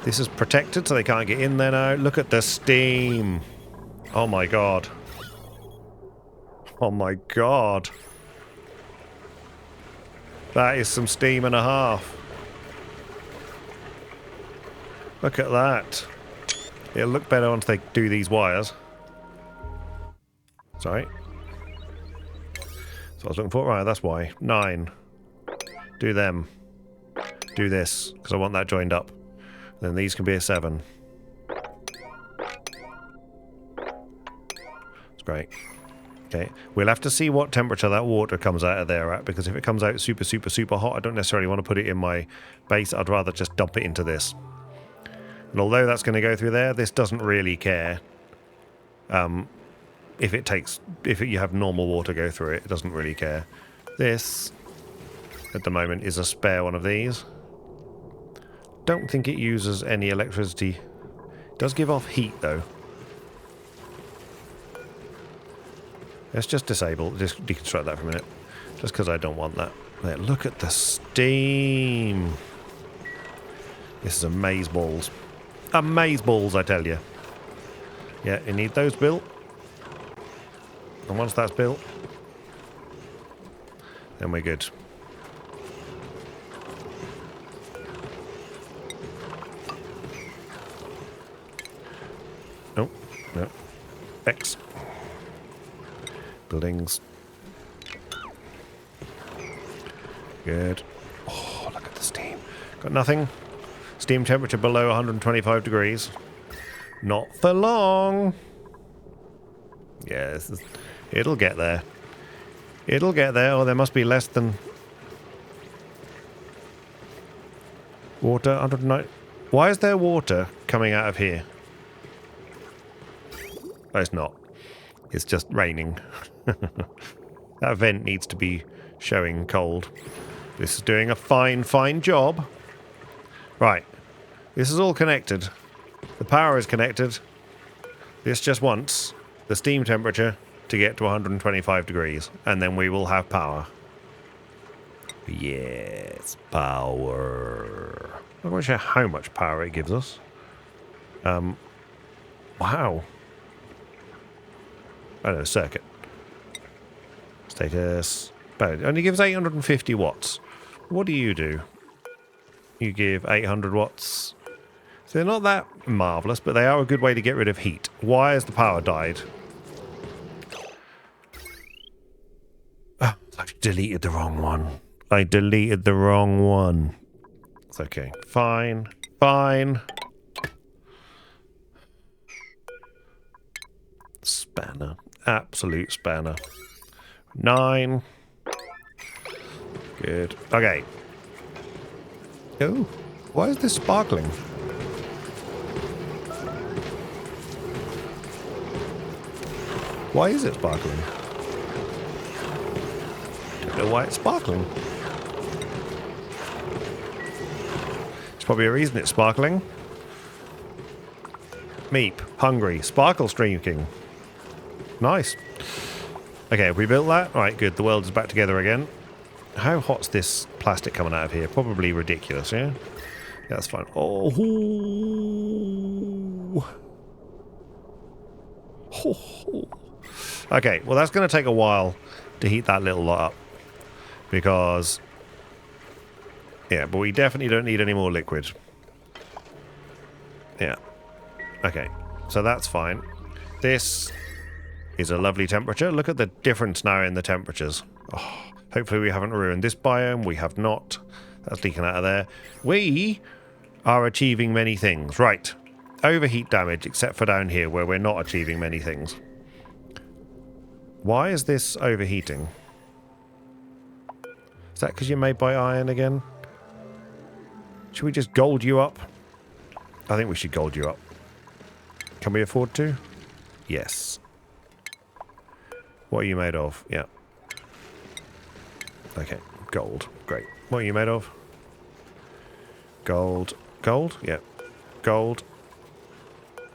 This is protected, so they can't get in there now. Look at the steam. Oh my god. Oh my god. That is some steam and a half. Look at that. It'll look better once they do these wires. Sorry. So I was looking for. Right, that's why. 9. Do them. Do this, because I want that joined up. Then these can be a 7. It's great. Okay, we'll have to see what temperature that water comes out of there at, because if it comes out super hot, I don't necessarily want to put it in my base. I'd rather just dump it into this. And although that's going to go through there, this doesn't really care. If you have normal water go through it, it doesn't really care. This, at the moment, is a spare one of these. Don't think it uses any electricity. It does give off heat, though. Let's just deconstruct that for a minute. Just because I don't want that. There, look at the steam. This is amazeballs. Amazeballs, I tell you. Yeah, you need those built. And once that's built, then we're good. Oh, no. X. Buildings. Good. Oh, look at the steam. Got nothing. Steam temperature below 125 degrees. Not for long. Yeah, it'll get there. It'll get there, or there must be less than... water, 109... Why is there water coming out of here? Oh, it's not. It's just raining. That vent needs to be showing cold. This is doing a fine job. Right. This is all connected. The power is connected. This just wants the steam temperature to get to 125 degrees. And then we will have power. Yes, power. I'm not sure how much power it gives us. Wow. I don't know, circuit. Status. But it only gives 850 watts. What do? You give 800 watts. So they're not that marvellous, but they are a good way to get rid of heat. Why has the power died? Oh, I deleted the wrong one. I deleted the wrong one. It's okay. Fine. Fine. Spanner. Absolute spanner. 9. Good. Okay. Oh, why is this sparkling? Why is it sparkling? don't know why it's sparkling. There's probably a reason it's sparkling. Meep, hungry, sparkle streaking. Nice. Okay, have we built that? Alright, good. The world is back together again. How hot's this plastic coming out of here? Probably ridiculous, yeah? Yeah, that's fine. Oh. Okay, well that's going to take a while to heat that little lot up. Because... yeah, but we definitely don't need any more liquid. Yeah. Okay, so that's fine. This is a lovely temperature. Look at the difference now in the temperatures. Oh, hopefully we haven't ruined this biome. We have not. That's leaking out of there. We are achieving many things. Right. Overheat damage, except for down here where we're not achieving many things. Why is this overheating? Is that because you're made by iron again? Should we just gold you up? I think we should gold you up. Can we afford to? Yes. What are you made of? Yeah. Okay, gold. Great. What are you made of? Gold. Gold? Yeah. Gold.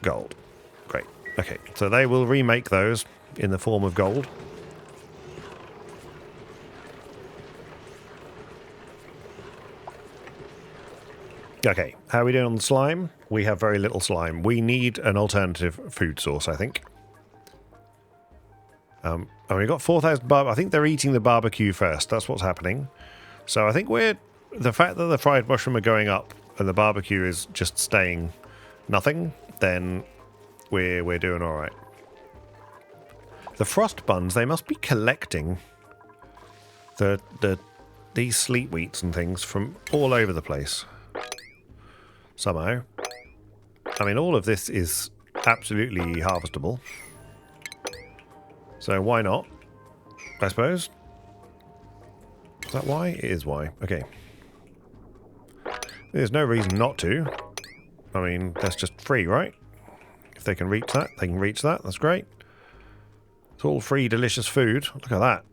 Gold. Great. Okay, so they will remake those in the form of gold. Okay, how are we doing on the slime? We have very little slime. We need an alternative food source, I think. And we've got 4,000 I think they're eating the barbecue first. That's what's happening. So I think the fact that the fried mushroom are going up and the barbecue is just staying nothing, then we're doing all right. The frost buns, they must be collecting these sleet wheats and things from all over the place. Somehow. I mean, all of this is absolutely harvestable. So why not? I suppose. Is that why? It is why. Okay. There's no reason not to. I mean, that's just free, right? If they can reach that, they can reach that. That's great. It's all free, delicious food. Look at that.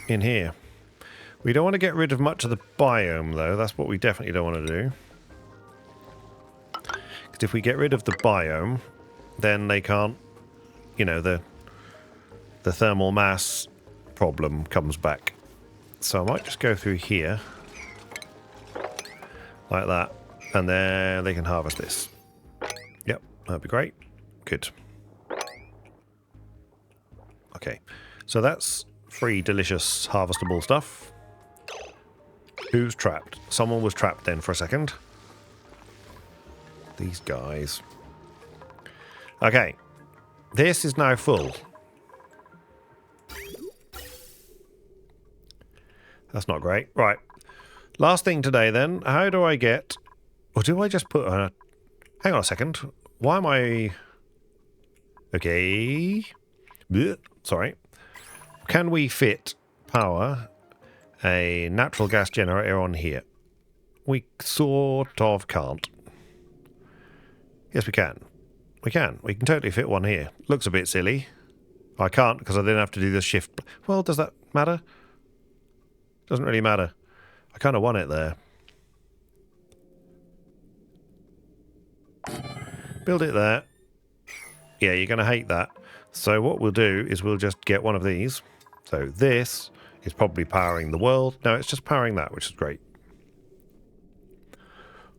In here. We don't want to get rid of much of the biome, though. That's what we definitely don't want to do. Because if we get rid of the biome, then they can't, you know, the thermal mass problem comes back. So I might just go through here. Like that. And then they can harvest this. Yep, that'd be great. Good. Okay. So that's free, delicious, harvestable stuff. Who's trapped? Someone was trapped then for a second. These guys. Okay. This is now full. That's not great. Right. Last thing today then. How do I get... or do I just put a... hang on a second. Why am I... okay. Blech. Sorry. Can we fit power a natural gas generator on here? We sort of can't. Yes, we can. We can. We can totally fit one here. Looks a bit silly. I can't because I then have to do the shift. Well, does that matter? Doesn't really matter. I kind of want it there. Build it there. Yeah, you're going to hate that. So what we'll do is we'll just get one of these. So this is probably powering the world. No, it's just powering that, which is great.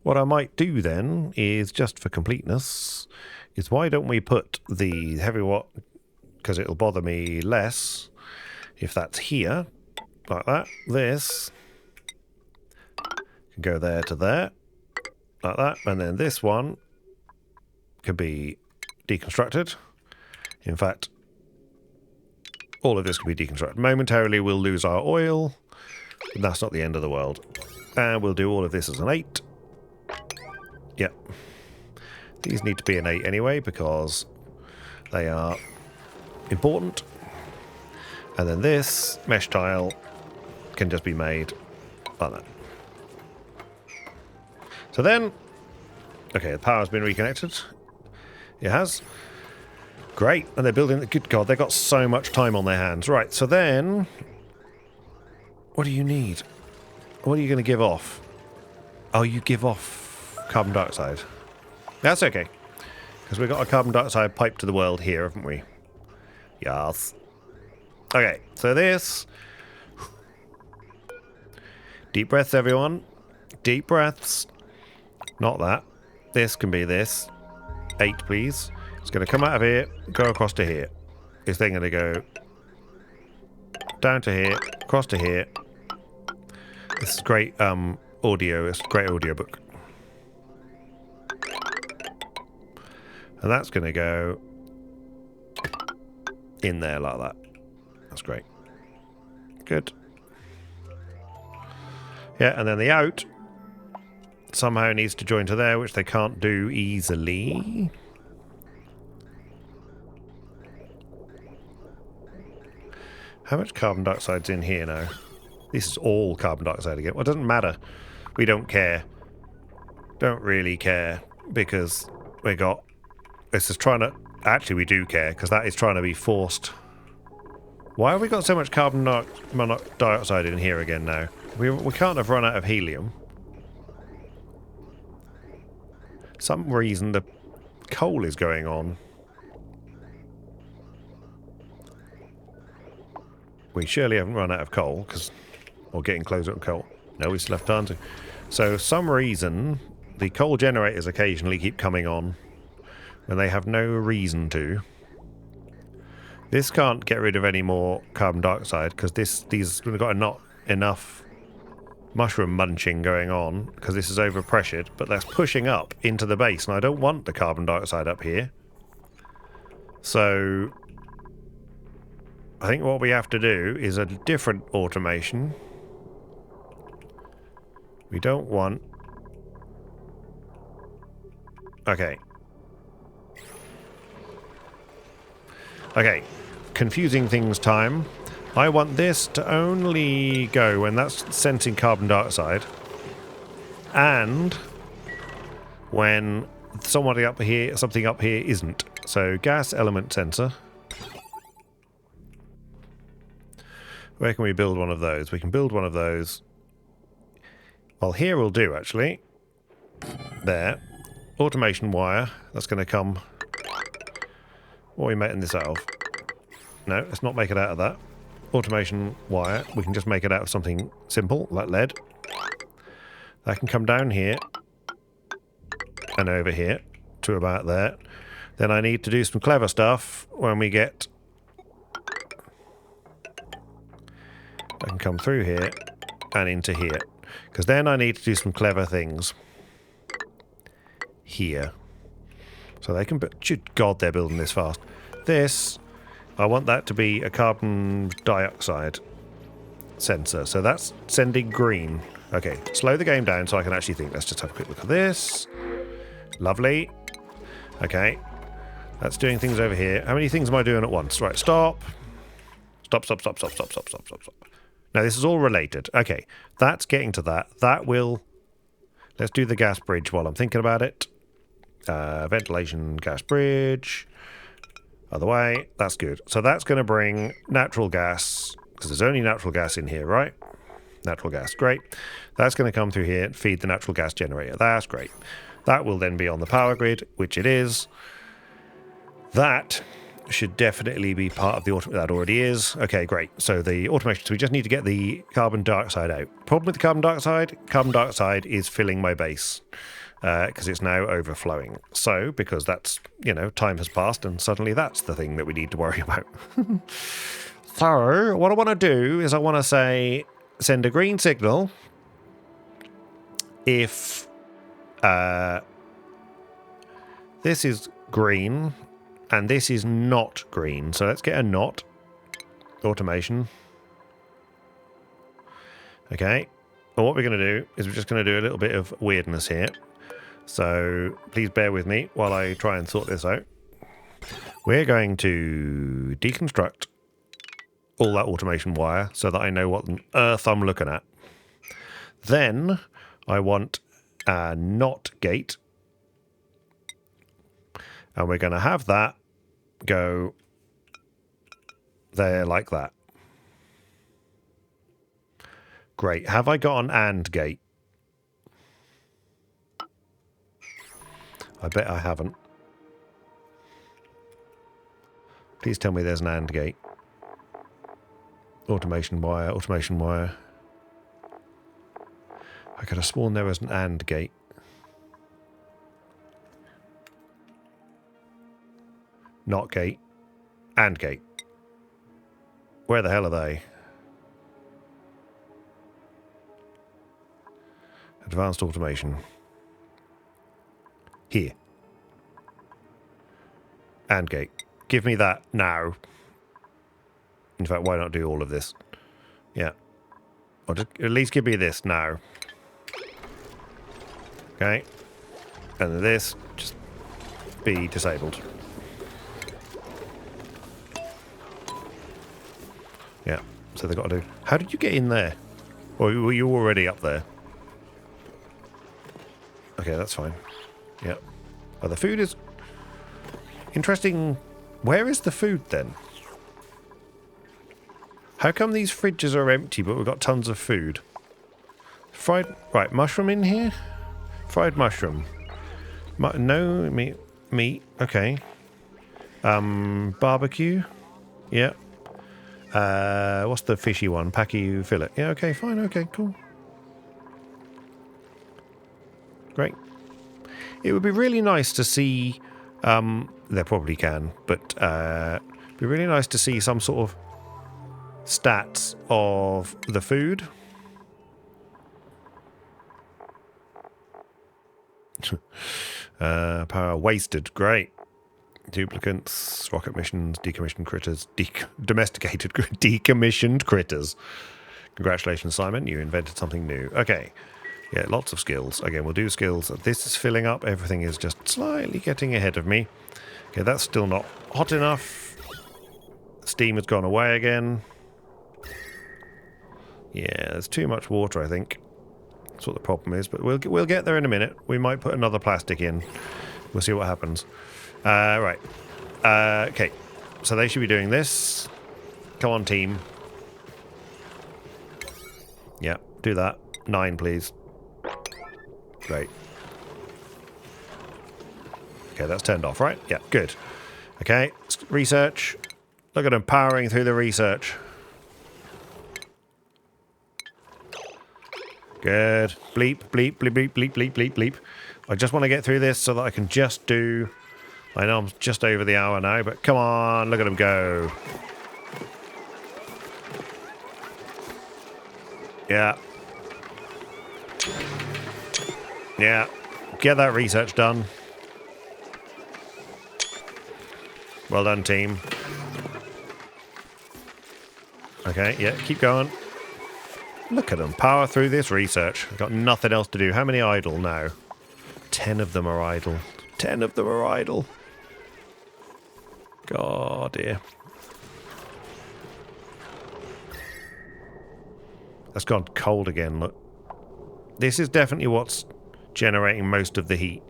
What I might do then is, just for completeness, is why don't we put the heavy watt, because it'll bother me less if that's here, like that. This can go there to there, like that. And then this one can be deconstructed. In fact, all of this can be deconstructed. Momentarily we'll lose our oil, but that's not the end of the world. And we'll do all of this as an 8. Yep. These need to be an 8 anyway because they are important. And then this mesh tile can just be made like that. So then, okay, the power's been reconnected. It has. Great. And they're building, good God, they've got so much time on their hands. Right, so then What do you need? What are you going to give off? Oh, you give off carbon dioxide. That's okay. Because we've got a carbon dioxide pipe to the world here, haven't we? Yes. Okay, so this... Deep breaths, everyone. Deep breaths. Not that. This can be this. 8, please. It's going to come out of here, go across to here. It's then going to go down to here, across to here. This is great audio. It's a great audio book. And that's going to go in there like that. That's great. Good. Yeah, and then the out somehow needs to join to there, which they can't do easily. How much carbon dioxide's in here now? This is all carbon dioxide again. Well, it doesn't matter. We don't care. Don't really care, because we got... This is trying to... Actually, we do care, because that is trying to be forced. Why have we got so much carbon dioxide in here again now? We can't have run out of helium. Some reason the coal is going on. We surely haven't run out of coal, because... Or getting closer to coal. No, we still have time to. So, some reason, the coal generators occasionally keep coming on when they have no reason to. This can't get rid of any more carbon dioxide, because we've got not enough mushroom munching going on, because this is overpressured, but that's pushing up into the base, and I don't want the carbon dioxide up here. So, I think what we have to do is a different automation. We don't want... Okay. Okay. Confusing things time. I want this to only go when that's sensing carbon dioxide. And when something up here isn't. So gas element sensor. Where can we build one of those? We can build one of those. Well, here will do, actually. There. Automation wire. That's going to come... What are we making this out of? No, let's not make it out of that. Automation wire. We can just make it out of something simple, like lead. That can come down here. And over here. To about there. Then I need to do some clever stuff when we get... I can come through here and into here. Because then I need to do some clever things. Here. So they can... Good God, they're building this fast. This, I want that to be a carbon dioxide sensor. So that's sending green. Okay, slow the game down so I can actually think. Let's just have a quick look at this. Lovely. Okay. That's doing things over here. How many things am I doing at once? Right, stop. Stop, stop, stop, stop, stop, stop, stop, stop, stop. Now, this is all related. Okay, that's getting to that. That will... Let's do the gas bridge while I'm thinking about it. Ventilation gas bridge. Other way. That's good. So that's going to bring natural gas, because there's only natural gas in here, right? Natural gas. Great. That's going to come through here and feed the natural gas generator. That's great. That will then be on the power grid, which it is. That... should definitely be part of the automation. That already is. Okay, great. So the automation, so we just need to get the carbon dioxide out. Problem with the carbon dioxide is filling my base because it's now overflowing. So, because that's, you know, time has passed and suddenly that's the thing that we need to worry about. So, what I want to do is I want to say, send a green signal if this is green, and this is not green. So let's get a not. Automation. Okay. Well, what we're going to do is we're just going to do a little bit of weirdness here. So please bear with me while I try and sort this out. We're going to deconstruct all that automation wire so that I know what on earth I'm looking at. Then I want a not gate. And we're going to have that go there like that. Great. Have I got an AND gate? I bet I haven't. Please tell me there's an AND gate. Automation wire, automation wire. I could have sworn there was an AND gate. Not gate. AND gate. Where the hell are they? Advanced automation. Here. AND gate. Give me that now. In fact, why not do all of this? Yeah. Or just at least give me this now. Okay. And then this, just be disabled. Yeah. So they've got to do... How did you get in there? Or were you already up there? Okay, that's fine. Yeah. Oh, the food is... Interesting. Where is the food then? How come these fridges are empty but we've got tons of food? Fried... Right, mushroom in here? Fried mushroom. No, meat. Okay. Barbecue. Yeah. What's the fishy one? Paki fillet. Yeah, okay, fine. Okay, cool. Great. It would be really nice to see... they probably can, but it'd be really nice to see some sort of stats of the food. Power wasted. Great. Duplicants, rocket missions, decommissioned critters, domesticated, decommissioned critters. Congratulations, Simon. You invented something new. Okay. Yeah, lots of skills. Again, we'll do skills. This is filling up. Everything is just slightly getting ahead of me. Okay, that's still not hot enough. Steam has gone away again. Yeah, there's too much water, I think. That's what the problem is, but we'll get there in a minute. We might put another plastic in. We'll see what happens. Right. Okay. So they should be doing this. Come on, team. Yeah, do that. 9, please. Great. Okay, that's turned off, right? Yeah, good. Okay, research. Look at them powering through the research. Good. Bleep, bleep, bleep, bleep, bleep, bleep, bleep, bleep. I just want to get through this so that I can just do... I know I'm just over the hour now, but come on, look at them go. Yeah. Yeah. Get that research done. Well done, team. Okay, yeah, keep going. Look at them power through this research. I've got nothing else to do. How many idle now? 10 of them are idle. 10 of them are idle. God, dear. That's gone cold again, look. This is definitely what's generating most of the heat.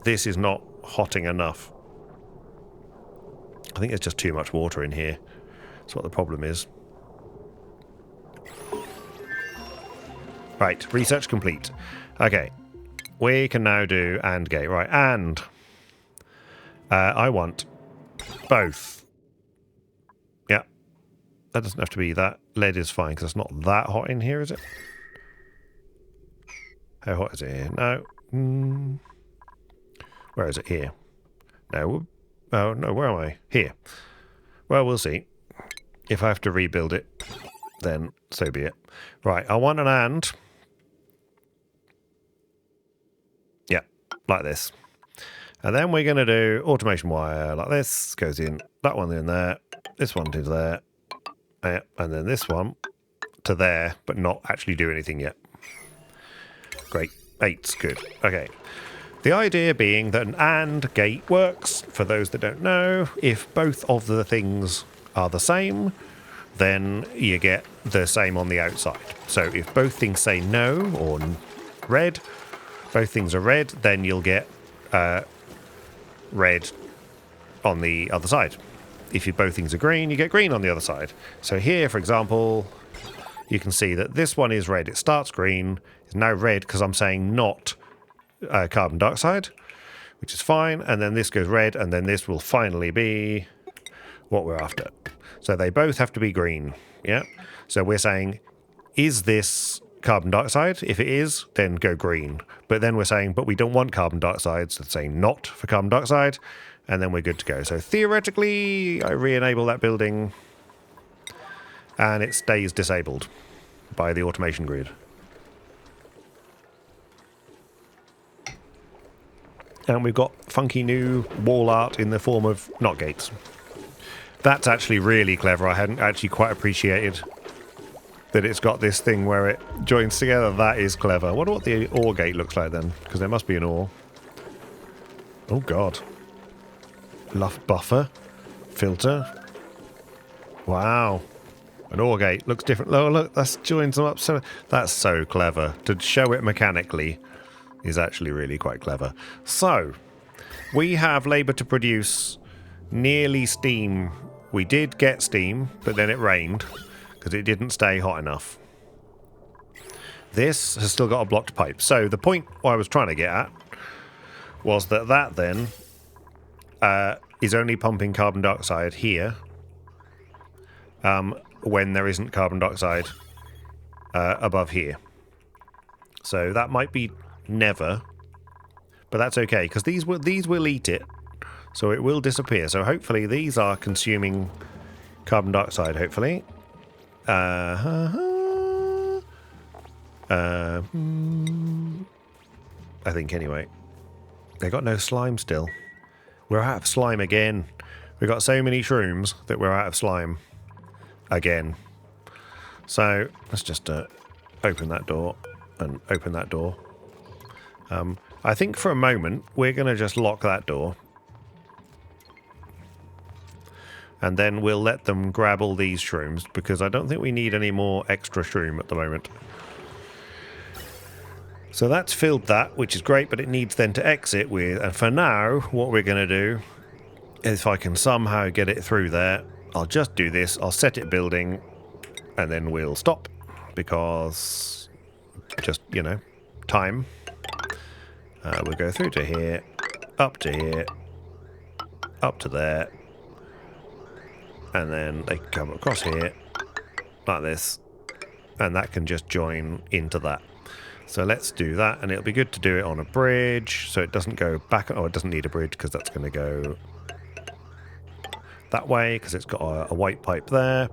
This is not hotting enough. I think there's just too much water in here. That's what the problem is. Right, research complete. Okay. We can now do AND gate. Right, and I want both. Yeah. That doesn't have to be that. Lead is fine because it's not that hot in here, is it? How hot is it here? No. Where is it? Here. No. Oh, no, where am I? Here. Well, we'll see. If I have to rebuild it, then so be it. Right, I want an AND. Yeah, like this. And then we're going to do automation wire like this. Goes in, that one in there, this one to there, and then this one to there, but not actually do anything yet. Great. 8's good. Okay. The idea being that an AND gate works, for those that don't know, if both of the things are the same, then you get the same on the outside. So if both things say no or red, both things are red, then you'll get red on the other side. If both things are green, you get green on the other side. So here, for example, you can see that this one is red. It starts green. It's now red because I'm saying not carbon dioxide, which is fine. And then this goes red, and then this will finally be what we're after. So they both have to be green. Yeah. So we're saying, is this carbon dioxide? If it is, then go green. But then we're saying, but we don't want carbon dioxide, so saying not for carbon dioxide, and then we're good to go. So theoretically, I re-enable that building, and it stays disabled by the automation grid. And we've got funky new wall art in the form of not gates. That's actually really clever. I hadn't actually quite appreciated that it's got this thing where it joins together. That is clever. I wonder what the OR gate looks like then, because there must be an OR. Oh god. Luft buffer. Filter. Wow. An OR gate looks different. Oh look, that's joins them up. So that's so clever. To show it mechanically is actually really quite clever. So, we have labour to produce nearly steam. We did get steam, but then it rained because it didn't stay hot enough. This has still got a blocked pipe. So the point I was trying to get at was that then is only pumping carbon dioxide here when there isn't carbon dioxide above here. So that might be never, but that's okay because these will eat it, so it will disappear. So hopefully these are consuming carbon dioxide. Hopefully. I think anyway. They got no slime still. We're out of slime again. We've got so many shrooms that we're out of slime again. So let's just open that door and open that door. I think for a moment we're going to just lock that door. And then we'll let them grab all these shrooms, because I don't think we need any more extra shroom at the moment. So that's filled that, which is great, but it needs then to exit with. And for now, what we're going to do, if I can somehow get it through there, I'll just do this. I'll set it building, and then we'll stop, because just, you know, time. We'll go through to here, up to here, up to there. And then they can come across here, like this, and that can just join into that. So let's do that, and it'll be good to do it on a bridge, so it doesn't go back. Oh, it doesn't need a bridge, because that's going to go that way, because it's got a white pipe there.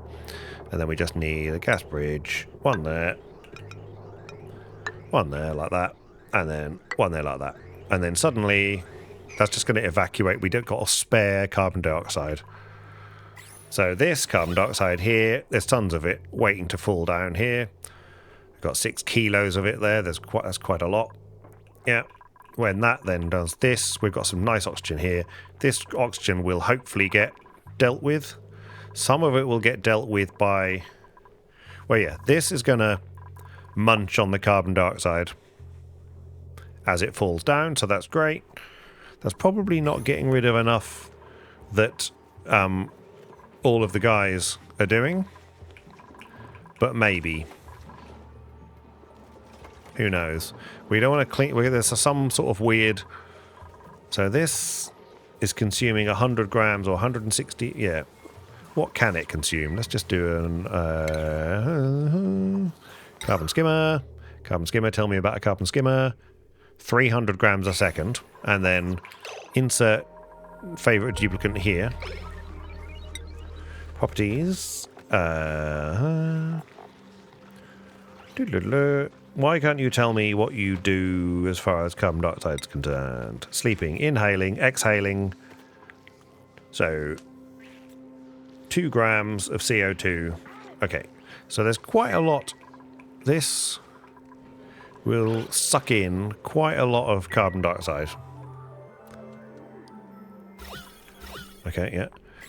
And then we just need a gas bridge, one there, like that, and then one there like that. And then suddenly, that's just going to evacuate. We don't got a spare carbon dioxide. So this carbon dioxide here, there's tons of it waiting to fall down here. We've got 6 kilos of it there. That's quite a lot. Yeah. When that then does this, we've got some nice oxygen here. This oxygen will hopefully get dealt with. Some of it will get dealt with by... Well, yeah, this is going to munch on the carbon dioxide as it falls down, so that's great. That's probably not getting rid of enough that... all of the guys are doing, but maybe. Who knows? We don't want to clean. There's some sort of weird. So this is consuming 100 grams or 160. Yeah. What can it consume? Let's just do an carbon skimmer. Carbon skimmer. Tell me about a carbon skimmer. 300 grams a second, and then insert favorite duplicant here. Properties. Why can't you tell me what you do as far as carbon dioxide is concerned? Sleeping, inhaling, exhaling. So 2 grams of CO2. Okay, so there's quite a lot. This will suck in quite a lot of carbon dioxide. Okay, yeah.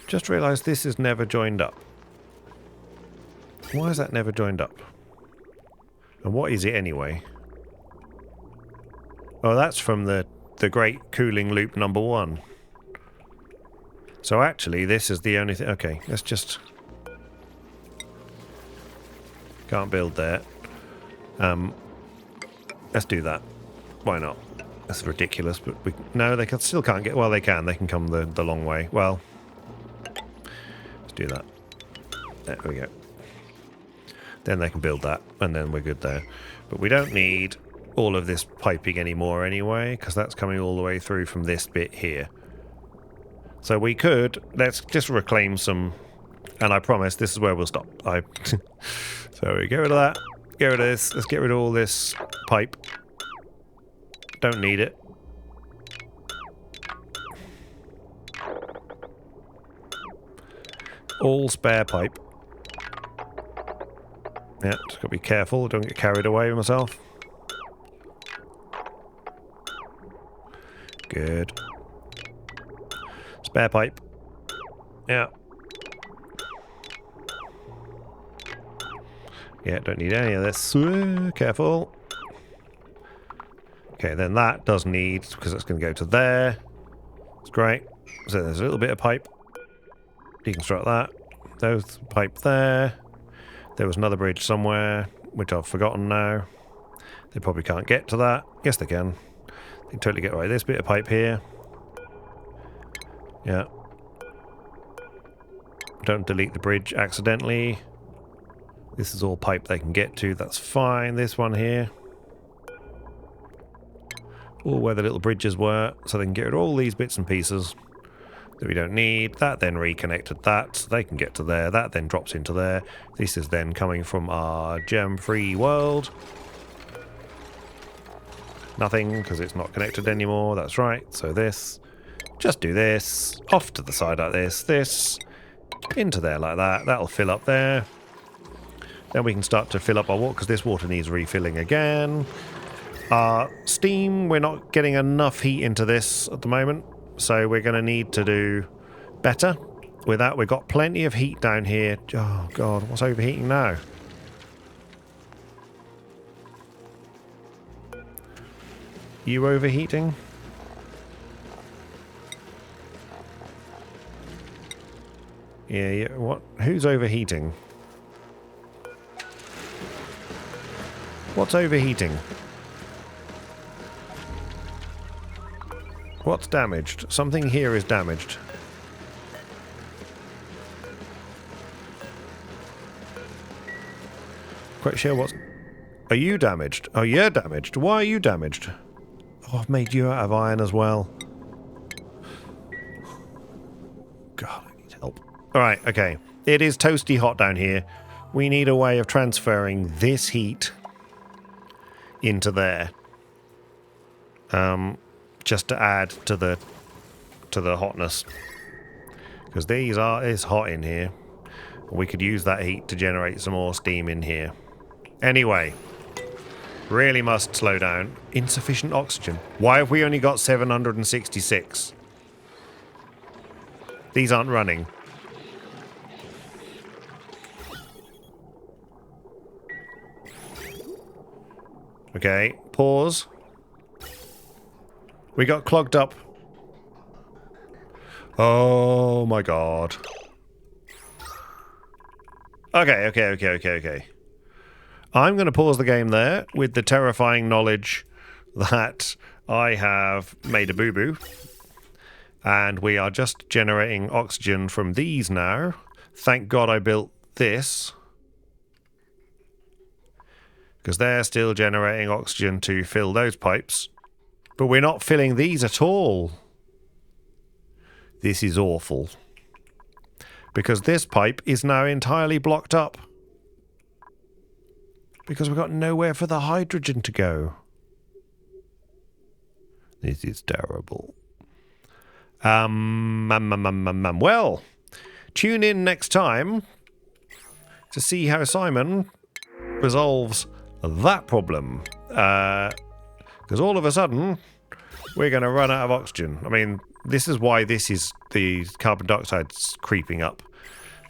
Just realised this is never joined up. Why is that never joined up? And what is it anyway? Oh, that's from the great cooling loop number 1. So actually, this is the only thing. Okay, let's just Can't build there. Let's do that. Why not? That's ridiculous, but no, they still can't get... Well, they can. They can come the long way. Well, let's do that. There we go. Then they can build that, and then we're good there. But we don't need all of this piping anymore anyway, because that's coming all the way through from this bit here. So we could... Let's just reclaim some... And I promise this is where we'll stop. So we get rid of that. Get rid of this. Let's get rid of all this pipe. Don't need it. All spare pipe. Yeah, just got to be careful. Don't get carried away with myself. Good. Spare pipe. Yeah. Yeah, don't need any of this. Careful. Okay, then that does need, because it's going to go to there. It's great. So there's a little bit of pipe. Deconstruct that. There's pipe there. There was another bridge somewhere, which I've forgotten now. They probably can't get to that. Yes, they can. They can totally get right. This bit of pipe here. Yeah. Don't delete the bridge accidentally. This is all pipe they can get to. That's fine. This one here. All where the little bridges were. So they can get rid of all these bits and pieces that we don't need. That then reconnected that. So they can get to there. That then drops into there. This is then coming from our gem-free world. Nothing, because it's not connected anymore. That's right. So this. Just do this. Off to the side like this. This. Into there like that. That'll fill up there. Then we can start to fill up our water, because this water needs refilling again. Steam, we're not getting enough heat into this at the moment, so we're going to need to do better with that. We've got plenty of heat down here. Oh, God, what's overheating now? You overheating? Yeah, what? Who's overheating? What's overheating? What's damaged? Something here is damaged. Quite sure what's... Are you damaged? Oh, you're damaged. Why are you damaged? Oh, I've made you out of iron as well. God, I need help. Alright, okay. It is toasty hot down here. We need a way of transferring this heat into there, just to add to the hotness, because it's hot in here. We could use that heat to generate some more steam in here. Anyway, really must slow down. Insufficient oxygen. Why have we only got 766? These aren't running. Okay, pause. We got clogged up. Oh my god. Okay. I'm going to pause the game there with the terrifying knowledge that I have made a boo-boo. And we are just generating oxygen from these now. Thank God I built this, because they're still generating oxygen to fill those pipes. But we're not filling these at all. This is awful. Because this pipe is now entirely blocked up. Because we've got nowhere for the hydrogen to go. This is terrible. Well, tune in next time to see how Simon resolves that problem, because all of a sudden we're going to run out of oxygen. I mean, this is why the carbon dioxide's creeping up,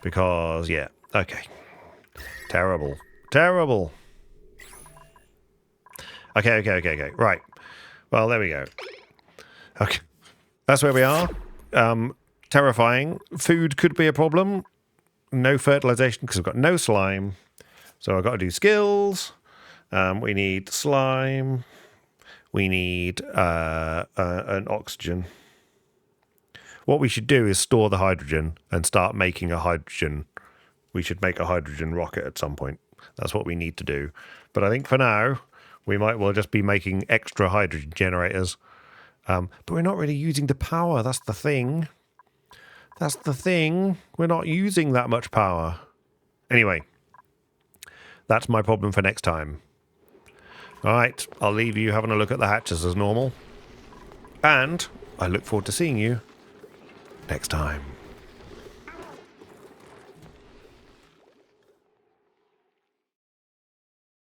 because yeah, okay, terrible. Okay, right, well, there we go. Okay, that's where we are. Terrifying. Food could be a problem. No fertilization because we've got no slime. So I've got to do skills. We need slime. We need an oxygen. What we should do is store the hydrogen and start making a hydrogen. We should make a hydrogen rocket at some point. That's what we need to do. But I think for now, we might well just be making extra hydrogen generators. But we're not really using the power. That's the thing. That's the thing. We're not using that much power. Anyway, that's my problem for next time. All right, I'll leave you having a look at the hatches as normal. And I look forward to seeing you next time.